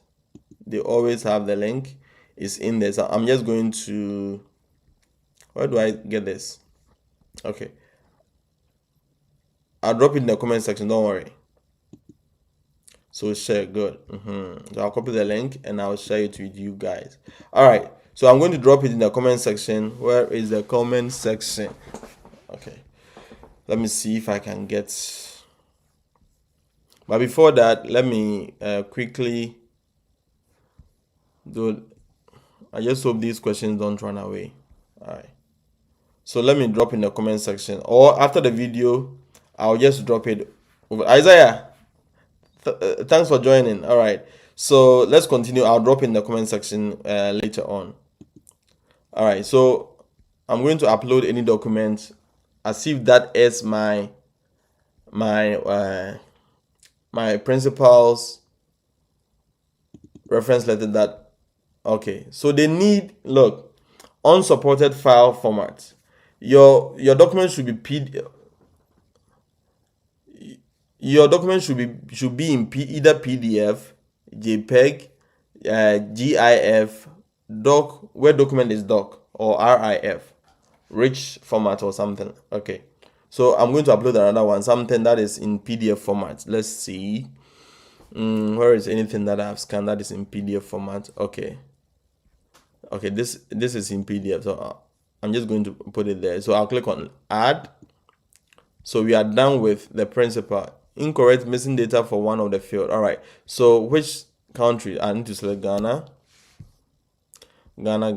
They always have the link. It's in there. So I'm just going to, where do I get this? Okay. I'll drop it in the comment section. Don't worry. So share, good. So I'll copy the link and I'll share it with you guys. All right. So I'm going to drop it in the comment section. Where is the comment section? Okay. Let me see if I can get. But before that, let me quickly do. I just hope these questions don't run away. All right. So let me drop in the comment section, or after the video, I'll just drop it over. Isaiah, thanks for joining. All right. So let's continue. I'll drop in the comment section later on. All right. So I'm going to upload any document as if that is my principal's reference letter. That okay. So they need, look, unsupported file format. Your document should be your document should be in either PDF, JPEG, GIF, doc, where document is doc, or RIF, rich format or something. Okay, so I'm going to upload another one, something that is in PDF format. Let's see. Where is anything that I've scanned that is in PDF format? Okay, this is in PDF, so I'm just going to put it there. So I'll click on add. So we are done with the principal. Incorrect, missing data for one of the field. All right. So which country? I need to select Ghana. Ghana.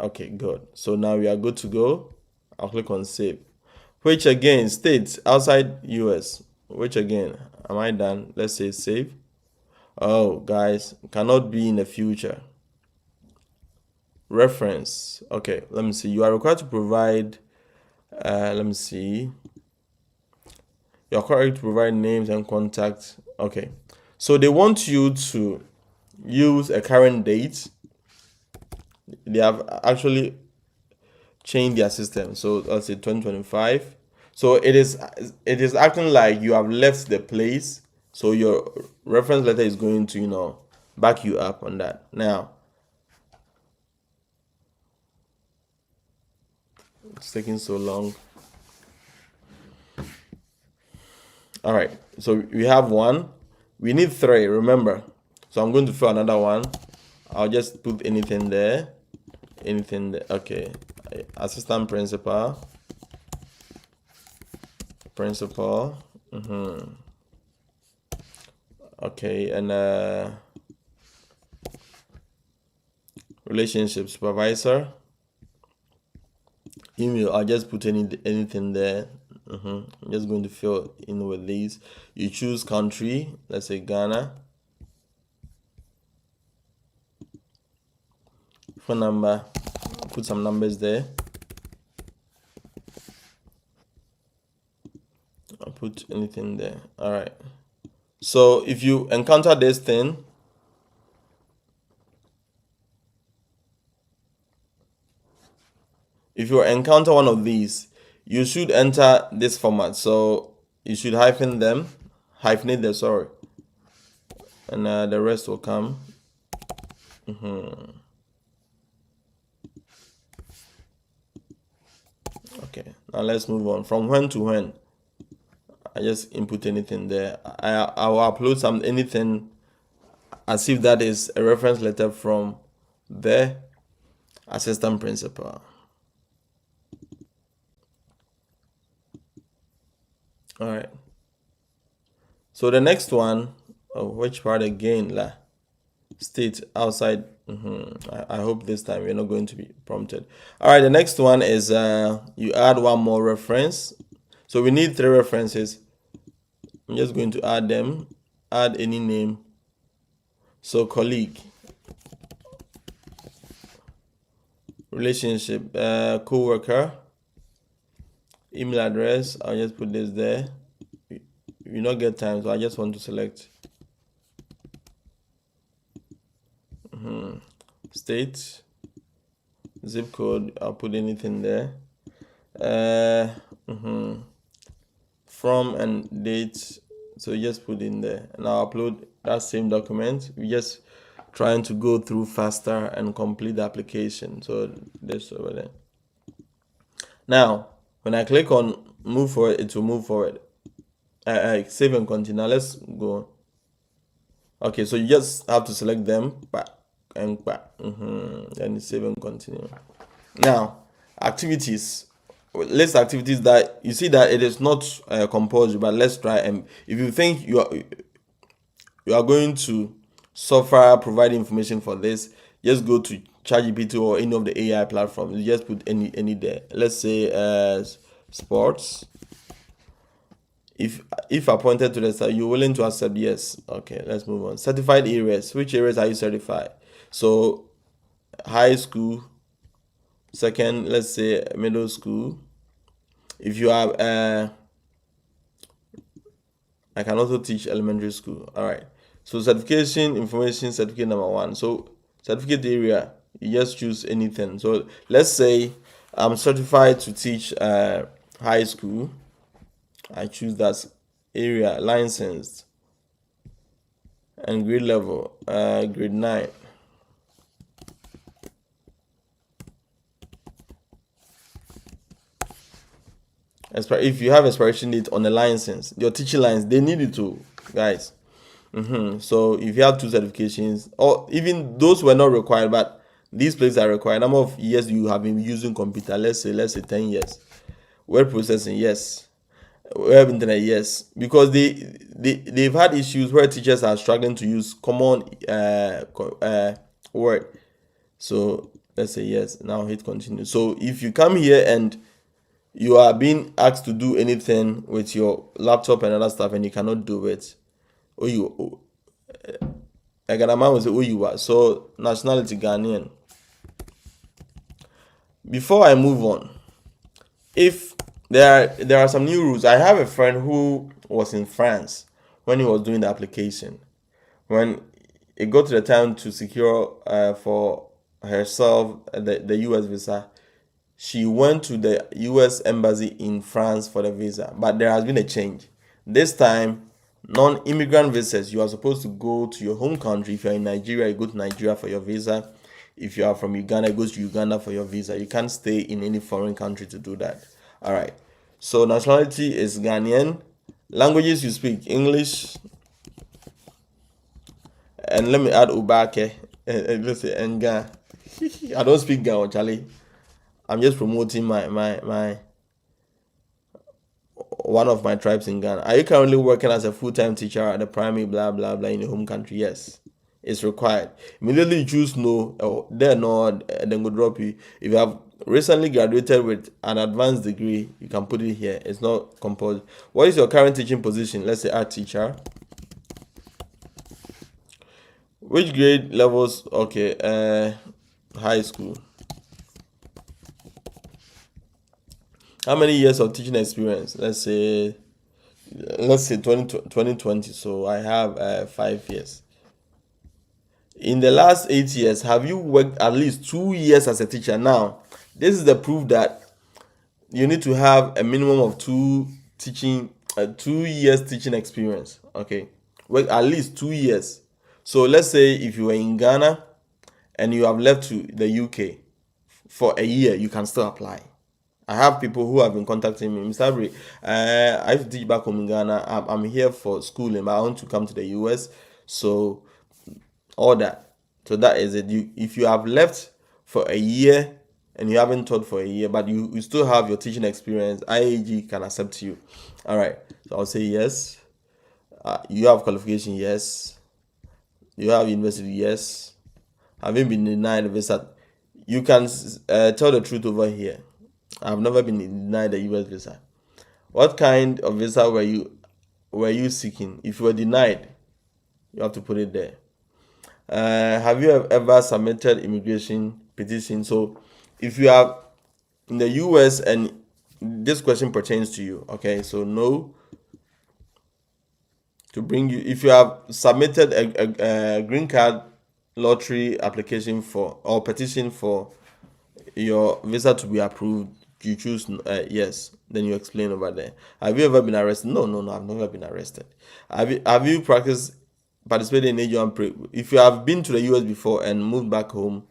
Okay, good. So now we are good to go. I'll click on save. Which again, states outside US. Which again, am I done? Let's say save. Oh, guys, cannot be in the future. Reference. Okay, let me see. You are required to provide. Let me see. You're required to provide names and contacts. Okay, so they want you to use a current date. They have actually changed their system. So let's say 2025. So it is acting like you have left the place. So your reference letter is going to, back you up on that. Now, it's taking so long. All right, so we have one. We need three, remember. So I'm going to fill another one. I'll just put anything there. Okay, assistant principal. Okay, and relationship supervisor. Email, I'll just put anything there. I'm just going to fill in with these. You choose country, let's say Ghana. phone number, put some numbers there. I'll put anything there. All right. So if you encounter this thing, if you encounter one of these, you should enter this format. So you should hyphenate them, sorry, and the rest will come. Okay, now let's move on. From when to when, I just input anything there. I will upload anything as if that is a reference letter from the assistant principal. All right. So the next one, which part again? State outside. I hope this time you're not going to be prompted. All right. The next one is you add one more reference. So we need 3 references. I'm just going to add them. Add any name. So colleague, relationship, co-worker, email address. I'll just put this there. You not get time, so I just want to select state, zip code. I'll put anything there. From and date. So you just put in there, and I'll upload that same document. We just trying to go through faster and complete the application. So this over there. Now, when I click on move forward, it will move forward. Save and continue. Now let's go. Okay, so you just have to select them and then save and continue. Now, activities. List activities that you see that it is not compulsory, but let's try. And if you think you are going to suffer provide information for this, just go to ChatGPT or any of the AI platforms. You just put any there. Let's say sports. If appointed to the site, you're willing to accept? Yes. Okay, let's move on. Certified areas. Which areas are you certified? So high school, second, let's say middle school. If you have I can also teach elementary school. All right. So certification information, certificate number 1. So certificate area, you just choose anything. So let's say I'm certified to teach high school. I choose that area, licensed, and grade level, grade 9. If you have expiration date on the license, your teaching lines, they need it to, guys. So if you have 2 certifications, or even those were not required, but these places are required. Number of years you have been using computer, let's say 10 years. Word processing, yes. Web internet, yes. Because they've had issues where teachers are struggling to use common word. So let's say yes. Now hit continue. So if you come here and you are being asked to do anything with your laptop and other stuff and you cannot do it, I got a man will say, you are. So nationality Ghanaian. Before I move on, if there are some new rules. I have a friend who was in France when he was doing the application. When it got to the time to secure for herself the US visa, she went to the US embassy in France for the visa. But there has been a change. This time, non-immigrant visas, you are supposed to go to your home country. If you're in Nigeria, you go to Nigeria for your visa. If you are from Uganda, you go to Uganda for your visa. You can't stay in any foreign country to do that. All right. So nationality is Ghanaian. Languages you speak English. And let me add Ubake. Let's say Nga. I don't speak Ga, Charlie. I'm just promoting my one of my tribes in Ghana. Are you currently working as a full-time teacher at the primary blah blah blah in your home country? Yes. It's required. Immediately you choose no, or there no, then go drop you. If you have recently graduated with an advanced degree, you can put it here. It's not compulsory. What is your current teaching position? Let's say art teacher. Which grade levels? Okay. high school. How many years of teaching experience? Let's say 2020. So I have 5 years. In the last 8 years, have you worked at least 2 years as a teacher? Now, this is the proof that you need to have a minimum of 2 years teaching experience. Okay, work at least 2 years. So let's say if you were in Ghana and you have left to the UK for a year, you can still apply. I have people who have been contacting me. Mr. Abre, I used to teach back home in Ghana. I'm here for schooling, but I want to come to the US. So all that. So that is it. If you have left for a year and you haven't taught for a year, but you still have your teaching experience, IAG can accept you. All right. So I'll say yes. You have qualification, yes. You have university, yes. Having been denied a visa, you can tell the truth over here. I've never been denied a US visa. What kind of visa were you seeking? If you were denied, you have to put it there. Have you ever submitted immigration petition? So if you are in the US and this question pertains to you, okay, so no. To bring you, if you have submitted a green card lottery application for or petition for your visa to be approved, you choose yes, then you explain over there. Have you ever been arrested? No, no, no, I've never been arrested. Have you participated in if you have been to the US before and moved back home,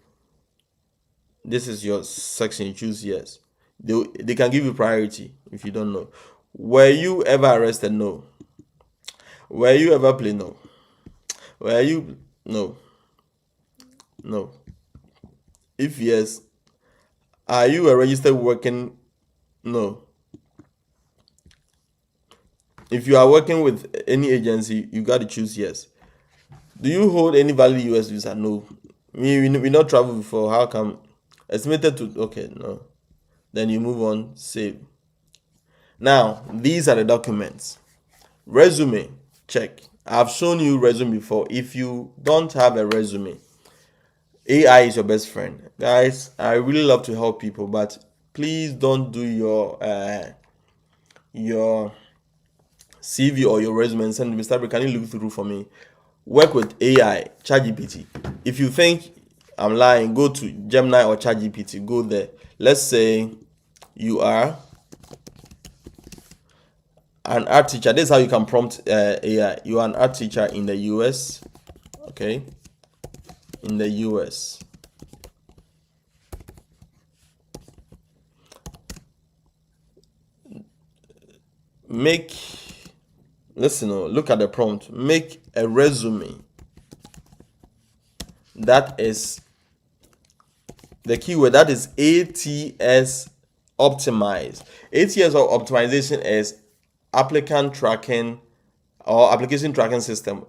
this is your section, you choose yes. They can give you priority if you don't know. Were you ever arrested? No. Were you ever played? No. Were you? No. No. If yes, are you a registered working? No. If you are working with any agency, you got to choose yes. Do you hold any valid US visa? No. We not travel before. How come? Estimated to okay, no. Then you move on, save. Now, these are the documents. Resume, check. I've shown you resume before. If you don't have a resume, AI is your best friend. Guys, I really love to help people, but please don't do your CV or your resume and send me, Mr. Can you look through for me? Work with AI, ChatGPT. If you think I'm lying, go to Gemini or ChatGPT. Go there. Let's say you are an art teacher. This is how you can prompt AI. You are an art teacher in the US. Okay. In the US. Look at the prompt. Make a resume that is the keyword that is ATS optimized. ATS or optimization is applicant tracking or application tracking system.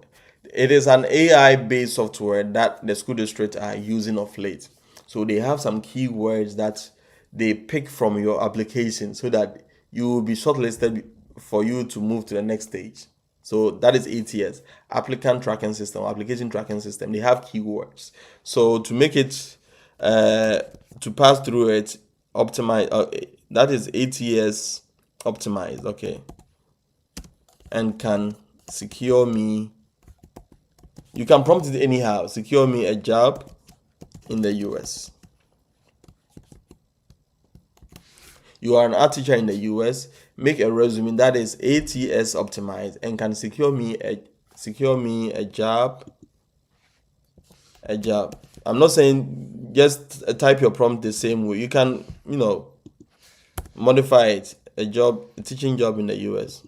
It is an AI based software that the school district are using of late. So they have some keywords that they pick from your application so that you will be shortlisted for you to move to the next stage. So that is ATS, applicant tracking system, application tracking system. They have keywords. So to make it to pass through it, optimize. That is ATS optimized. Okay, and can secure me. You can prompt it anyhow. Secure me a job in the US. You are an art teacher in the US. Make a resume that is ATS optimized and can secure me a job. A job. I'm not saying just type your prompt the same way. You can, modify it. A teaching job in the US.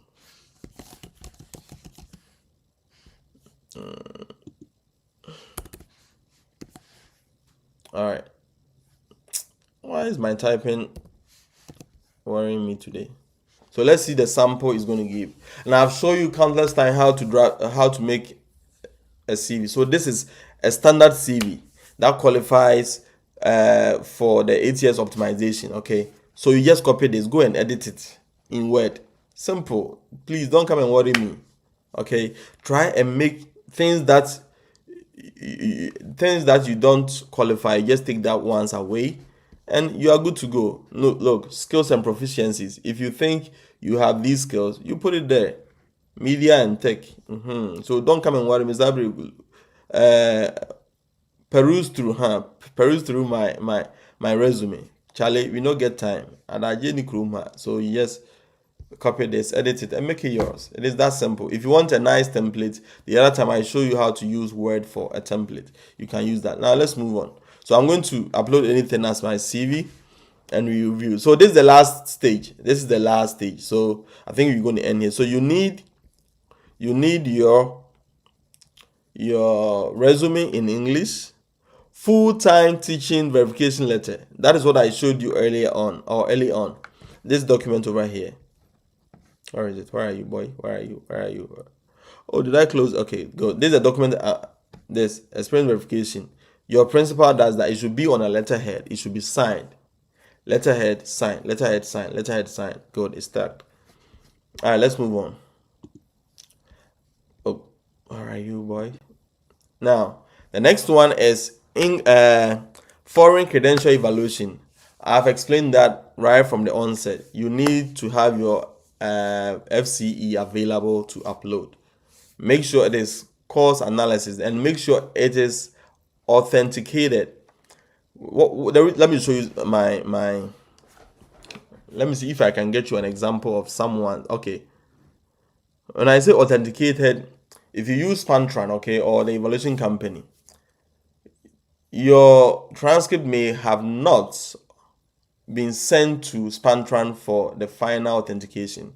All right. Why is my typing worrying me today? So let's see the sample is going to give. And I've shown you countless times how to make a CV. So this is a standard CV that qualifies for the ATS optimization. Okay. So you just copy this, go and edit it in Word. Simple. Please don't come and worry me. Okay. Try and make things that things that you don't qualify, just take that once away and you are good to go. Look, skills and proficiencies. If you think you have these skills, you put it there. Media and tech. So don't come and worry, Mr. Abril. Peruse through peruse through my resume. Charlie, we don't get time. And I just so yes, copy this, edit it, and make it yours. It is that simple. If you want a nice template, the other time I show you how to use Word for a template. You can use that. Now let's move on. So I'm going to upload anything as my CV and review. So this is the last stage. This is the last stage. So I think we're going to end here. So you need your resume in English, full-time teaching verification letter. That is what I showed you early on. This document over here. Where is it? Where are you, boy? Where are you? Oh, did I close? Okay, good. This is a document. This experience verification. Your principal does that. It should be on a letterhead. It should be signed. Letterhead, sign. Letterhead, sign. Letterhead, sign. Good. It's tagged. All right, let's move on. Oh, where are you, boy? Now, the next one is foreign credential evaluation. I've explained that right from the onset. You need to have your FCE available to upload. Make sure it is course analysis and make sure it is authenticated. Let me show you my. Let me see if I can get you an example of someone. Okay. When I say authenticated, if you use Pantran, okay, or the evaluation company, your transcript may have not been sent to Spantran for the final authentication.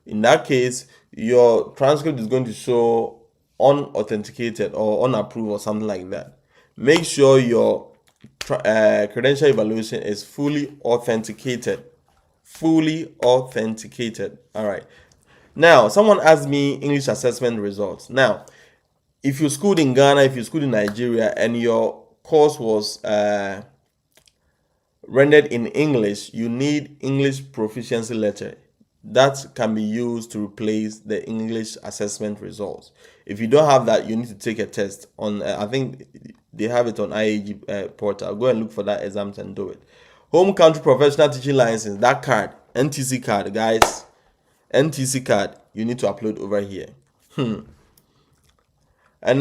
In that case, your transcript is going to show unauthenticated or unapproved or something like that. Make sure your credential evaluation is fully authenticated. Fully authenticated. All right. Now, someone asked me English assessment results. Now, if you schooled in Ghana, if you schooled in Nigeria, and your course was rendered in English, you need English proficiency letter. That can be used to replace the English assessment results. If you don't have that, you need to take a test on. I think they have it on IAG portal. Go and look for that exam and do it. Home country professional teaching license. That card, NTC card, guys. NTC card, you need to upload over here. And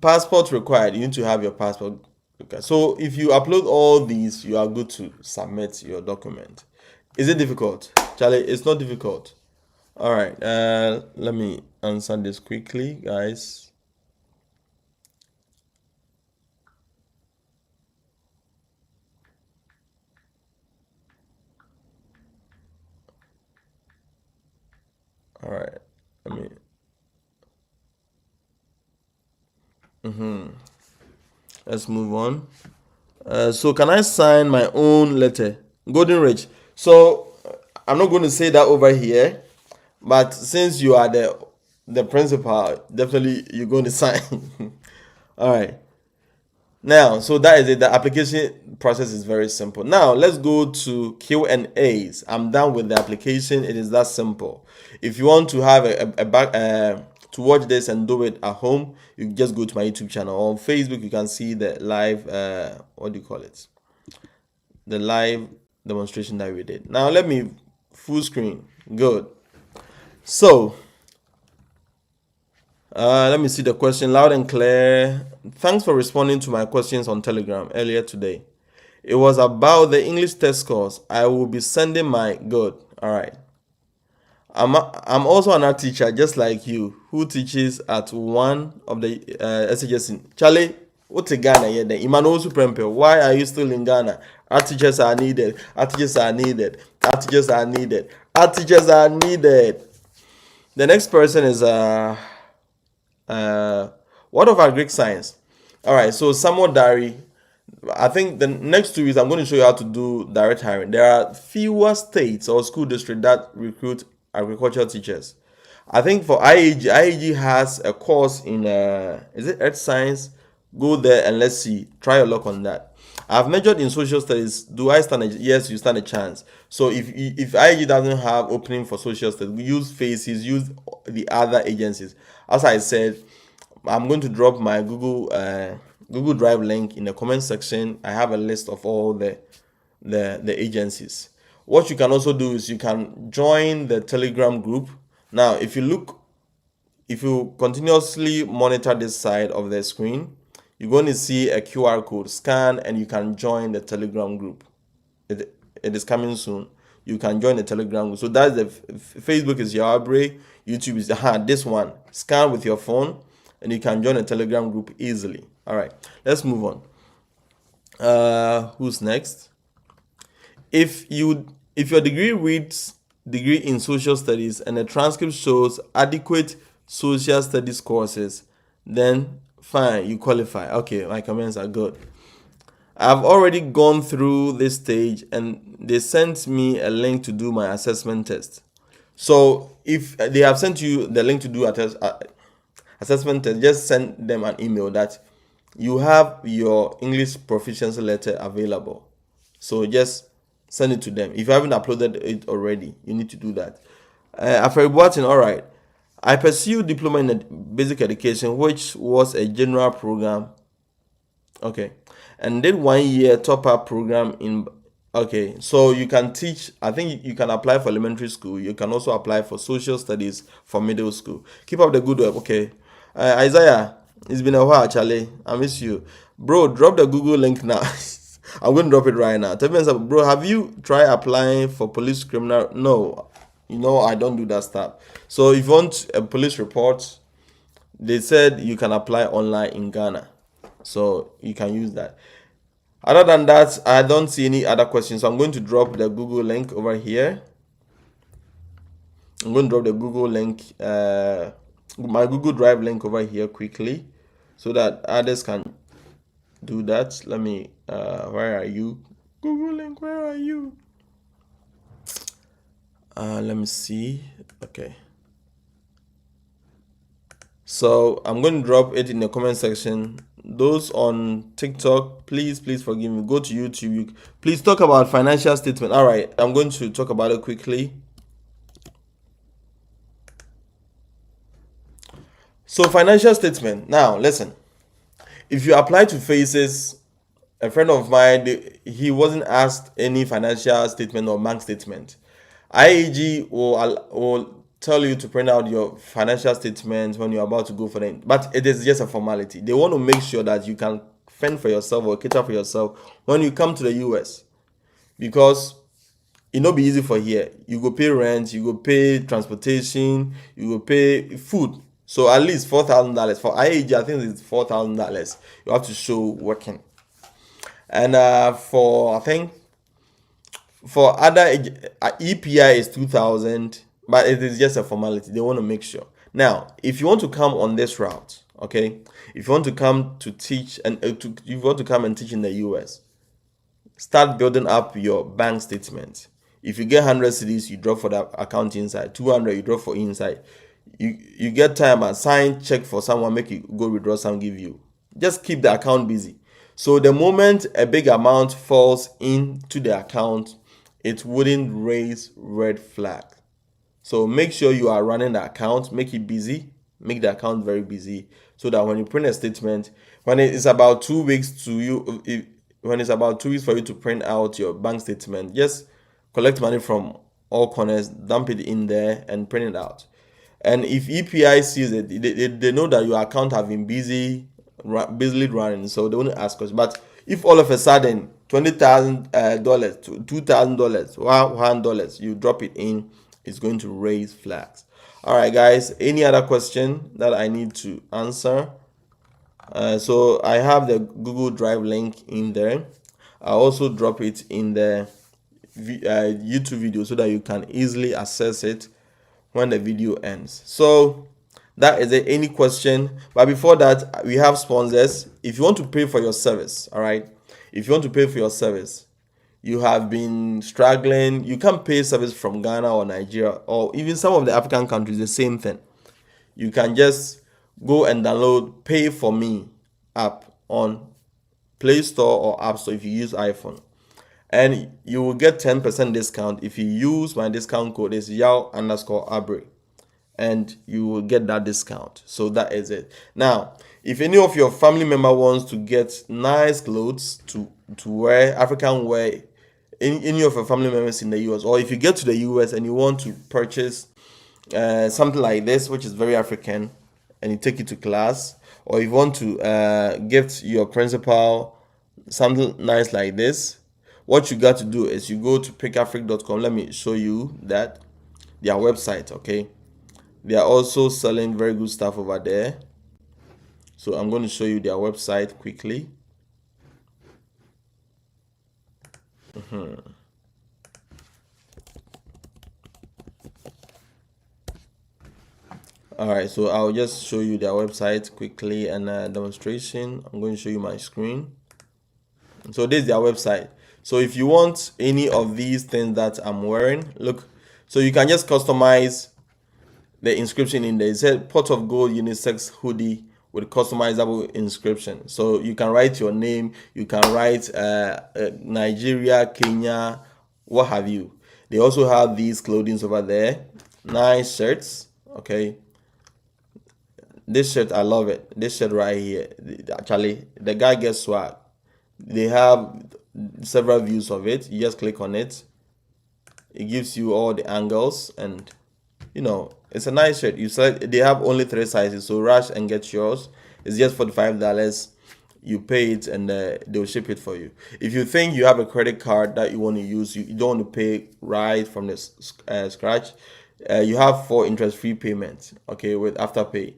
passport required. You need to have your passport. Okay. So if you upload all these, you are good to submit your document. Is it difficult? Charlie, it's not difficult. All right. Let me answer this quickly, guys. All right. Let me. Let's move on. So can I sign my own letter? Golden Ridge. So I'm not going to say that over here, but since you are the principal, definitely you're going to sign. All right. Now, so that is it. The application process is very simple. Now, let's go to Q&As. I'm done with the application. It is that simple. If you want to have to watch this and do it at home, you just go to my YouTube channel. On Facebook, you can see the live, what do you call it? The live demonstration that we did. Now, let me full screen. Good. So, let me see the question loud and clear. Thanks for responding to my questions on Telegram earlier today. It was about the English test course. I will be sending my good. All right. I'm also an art teacher, just like you, who teaches at one of the SHS. Charlie, what's in Ghana here then? Emmanuel Suprempe, why are you still in Ghana? Art teachers are needed. Art teachers are needed. Art teachers are needed. Art teachers are needed. The next person is what of our Greek science? All right, so Samuel Dari. I think the next 2 weeks I'm going to show you how to do direct hiring. There are fewer states or school districts that recruit agricultural teachers. I think for IAG has a course in is it earth science? Go there and let's see. Try your luck on that. I've measured in social studies. Do I stand a yes? You stand a chance. So if IAG doesn't have opening for social studies, we use FACES, use the other agencies. As I said, I'm going to drop my Google Drive link in the comment section. I have a list of all the agencies. What you can also do is you can join the Telegram group. Now, if you continuously monitor this side of the screen, you're going to see a QR code. Scan and you can join the Telegram group. It is coming soon. You can join the Telegram group. So that's the Facebook is Yabre, YouTube is this one. Scan with your phone and you can join the Telegram group easily. All right, let's move on. Who's next? If your degree reads degree in social studies and the transcript shows adequate social studies courses, then fine, you qualify. Okay, my comments are good. I've already gone through this stage and they sent me a link to do my assessment test. So if they have sent you the link to do assessment test, just send them an email that you have your English proficiency letter available. So just send it to them. If you haven't uploaded it already, you need to do that. After reporting, all right. I pursued diploma in basic education, which was a general program. Okay, and did 1 year top up program in. Okay, so you can teach. I think you can apply for elementary school. You can also apply for social studies for middle school. Keep up the good work. Okay, Isaiah, it's been a while, Charlie. I miss you, bro. Drop the Google link now. I'm going to drop it right now. Tell me, bro, have you tried applying for police criminal? No, I don't do that stuff. So if you want a police report, they said you can apply online in Ghana. So you can use that. Other than that, I don't see any other questions. So I'm going to drop the Google link over here. I'm going to drop the Google link, my Google Drive link over here quickly so that others can do that. Let me, where are you? Google link, where are you? Let me see. Okay. So I'm going to drop it in the comment section. Those on TikTok, please forgive me. Go to YouTube. Please talk about financial statement. All right, I'm going to talk about it quickly. So financial statement. Now listen. If you apply to Faces, a friend of mine, he wasn't asked any financial statement or bank statement. IAG will tell you to print out your financial statement when you're about to go for them, but it is just a formality. They want to make sure that you can fend for yourself or cater for yourself when you come to the US, because it not be easy for here. You go pay rent, you go pay transportation, you go pay food. So at least $4,000 for IAG. I think it's $4,000. You have to show working, and for I think for other EPI is 2,000, but it is just a formality. They want to make sure. Now, if you want to come on this route, okay, if you want to come to teach and you want to come and teach in the US, start building up your bank statement. If you get 100 cedis, you drop for the account inside. 200, you drop for inside. You get time and sign check for someone, make you go withdraw some, give you. Just keep the account busy. So the moment a big amount falls into the account, it wouldn't raise red flag. So make sure you are running the account, make it busy, make the account very busy, so that when you print a statement, when it is about 2 weeks for you to print out your bank statement, just collect money from all corners, dump it in there and print it out. And if EPI sees it, they know that your account have been busily running, so they won't ask us. But if all of a sudden $20,000, $2,000, $100, you drop it in, it's going to raise flags. All right, guys. Any other question that I need to answer? So I have the Google Drive link in there. I also drop it in the YouTube video so that you can easily access it when the video ends. So that is it. Any question? But before that, we have sponsors. If you want to pay for your service, all right, if you want to pay for your service, you have been struggling, you can pay service from Ghana or Nigeria or even some of the African countries, the same thing. You can just go and download Pay For Me app on Play Store or App Store if you use iPhone. And you will get 10% discount if you use my discount code is Yao_Abre. and you will get that discount. So that is it. Now, if any of your family member wants to get nice clothes to wear, African wear, any of your family members in the US, or if you get to the US and you want to purchase something like this, which is very African, and you take it to class, or you want to gift your principal something nice like this, what you got to do is you go to pickafric.com. Let me show you that their website. Okay, they are also selling very good stuff over there. So I'm going to show you their website quickly. All right, so I'll just show you their website quickly and a demonstration. I'm going to show you my screen. So this is their website. So if you want any of these things that I'm wearing, look, so you can just customize the inscription in there. It said pot of gold unisex hoodie with customizable inscription. So you can write your name, you can write Nigeria, Kenya, what have you. They also have these clothing over there. Nice shirts. Okay, this shirt, I love it. This shirt right here, actually, the guy gets swag. They have several views of it. You just click on it. It gives you all the angles, and it's a nice shirt. You said they have only 3 sizes, so rush and get yours. It's just $45. You pay it, and they'll ship it for you. If you think you have a credit card that you want to use, you don't want to pay right from the scratch. You have 4 interest-free payments. Okay, with Afterpay.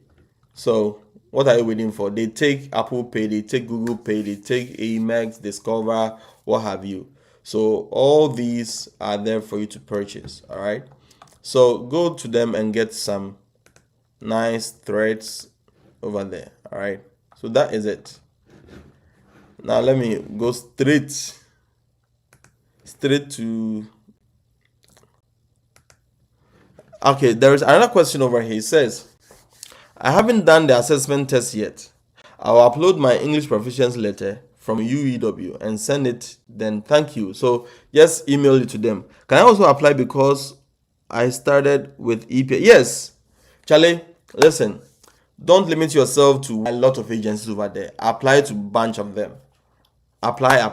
So what are you waiting for? They take Apple Pay, they take Google Pay, they take Amex, Discover, what have you. So all these are there for you to purchase. All right. So go to them and get some nice threads over there. All right. So that is it. Now let me go straight to. Okay, there is another question over here. It says, I haven't done the assessment test yet. I'll upload my English proficiency letter from UEW and send it, then thank you. So just email it to them. Can I also apply because I started with EPA? Yes. Charlie, listen, don't limit yourself to a lot of agencies over there. Apply to a bunch of them. Apply.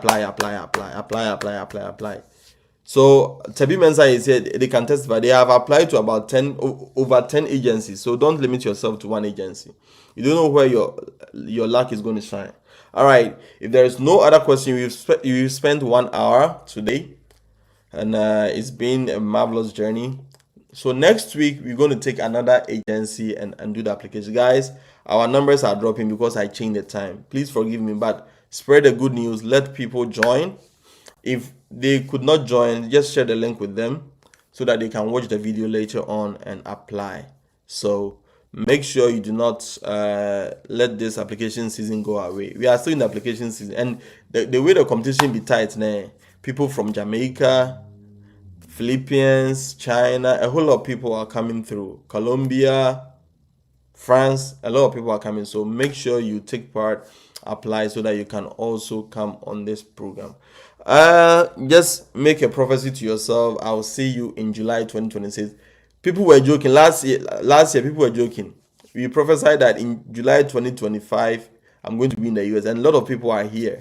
So Tebi Mensah is here, they can testify. They have applied to about over 10 agencies. So don't limit yourself to one agency. You don't know where your luck is going to shine. All right. If there is no other question, you've spent 1 hour today, and it's been a marvelous journey. So next week we're going to take another agency and do the application. Guys, our numbers are dropping because I changed the time. Please forgive me, but spread the good news. Let people join. If they could not join, just share the link with them so that they can watch the video later on and apply. So make sure you do not let this application season go away. We are still in the application season, and the way the competition be tight now, people from Jamaica, Philippines, China, a whole lot of people are coming through. Colombia, France, a lot of people are coming. So make sure you take part, apply so that you can also come on this program. Just make a prophecy to yourself. I'll see you in July 2026. People were joking last year. People were joking. We prophesied that in July 2025 I'm going to be in the US, and a lot of people are here.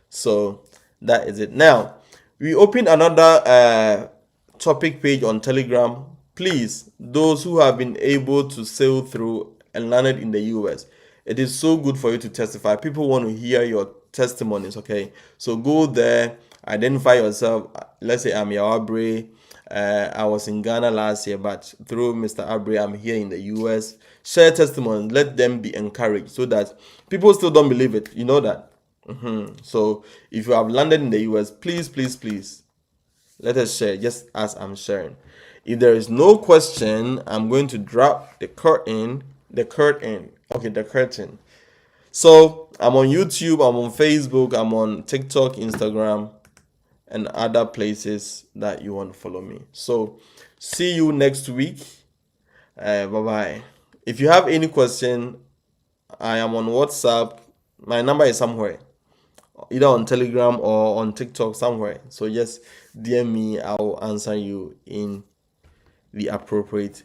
So that is it. Now we opened another topic page on Telegram. Please, those who have been able to sail through and landed in the US, it is so good for you to testify. People want to hear your testimonies. Okay, so go there, identify yourself. Let's say I'm Yawabre. I was in Ghana last year, but through Mr. Abre, I'm here in the US. Share testimony. Let them be encouraged so that people still don't believe it. You know that. So if you have landed in the US, please let us share, just as I'm sharing. If there is no question, I'm going to drop the curtain. Okay, the curtain. So I'm on YouTube, I'm on Facebook, I'm on TikTok, Instagram, and other places that you want to follow me. So see you next week. Bye-bye. If you have any question, I am on WhatsApp. My number is somewhere, either on Telegram or on TikTok somewhere. So just DM me, I'll answer you in the appropriate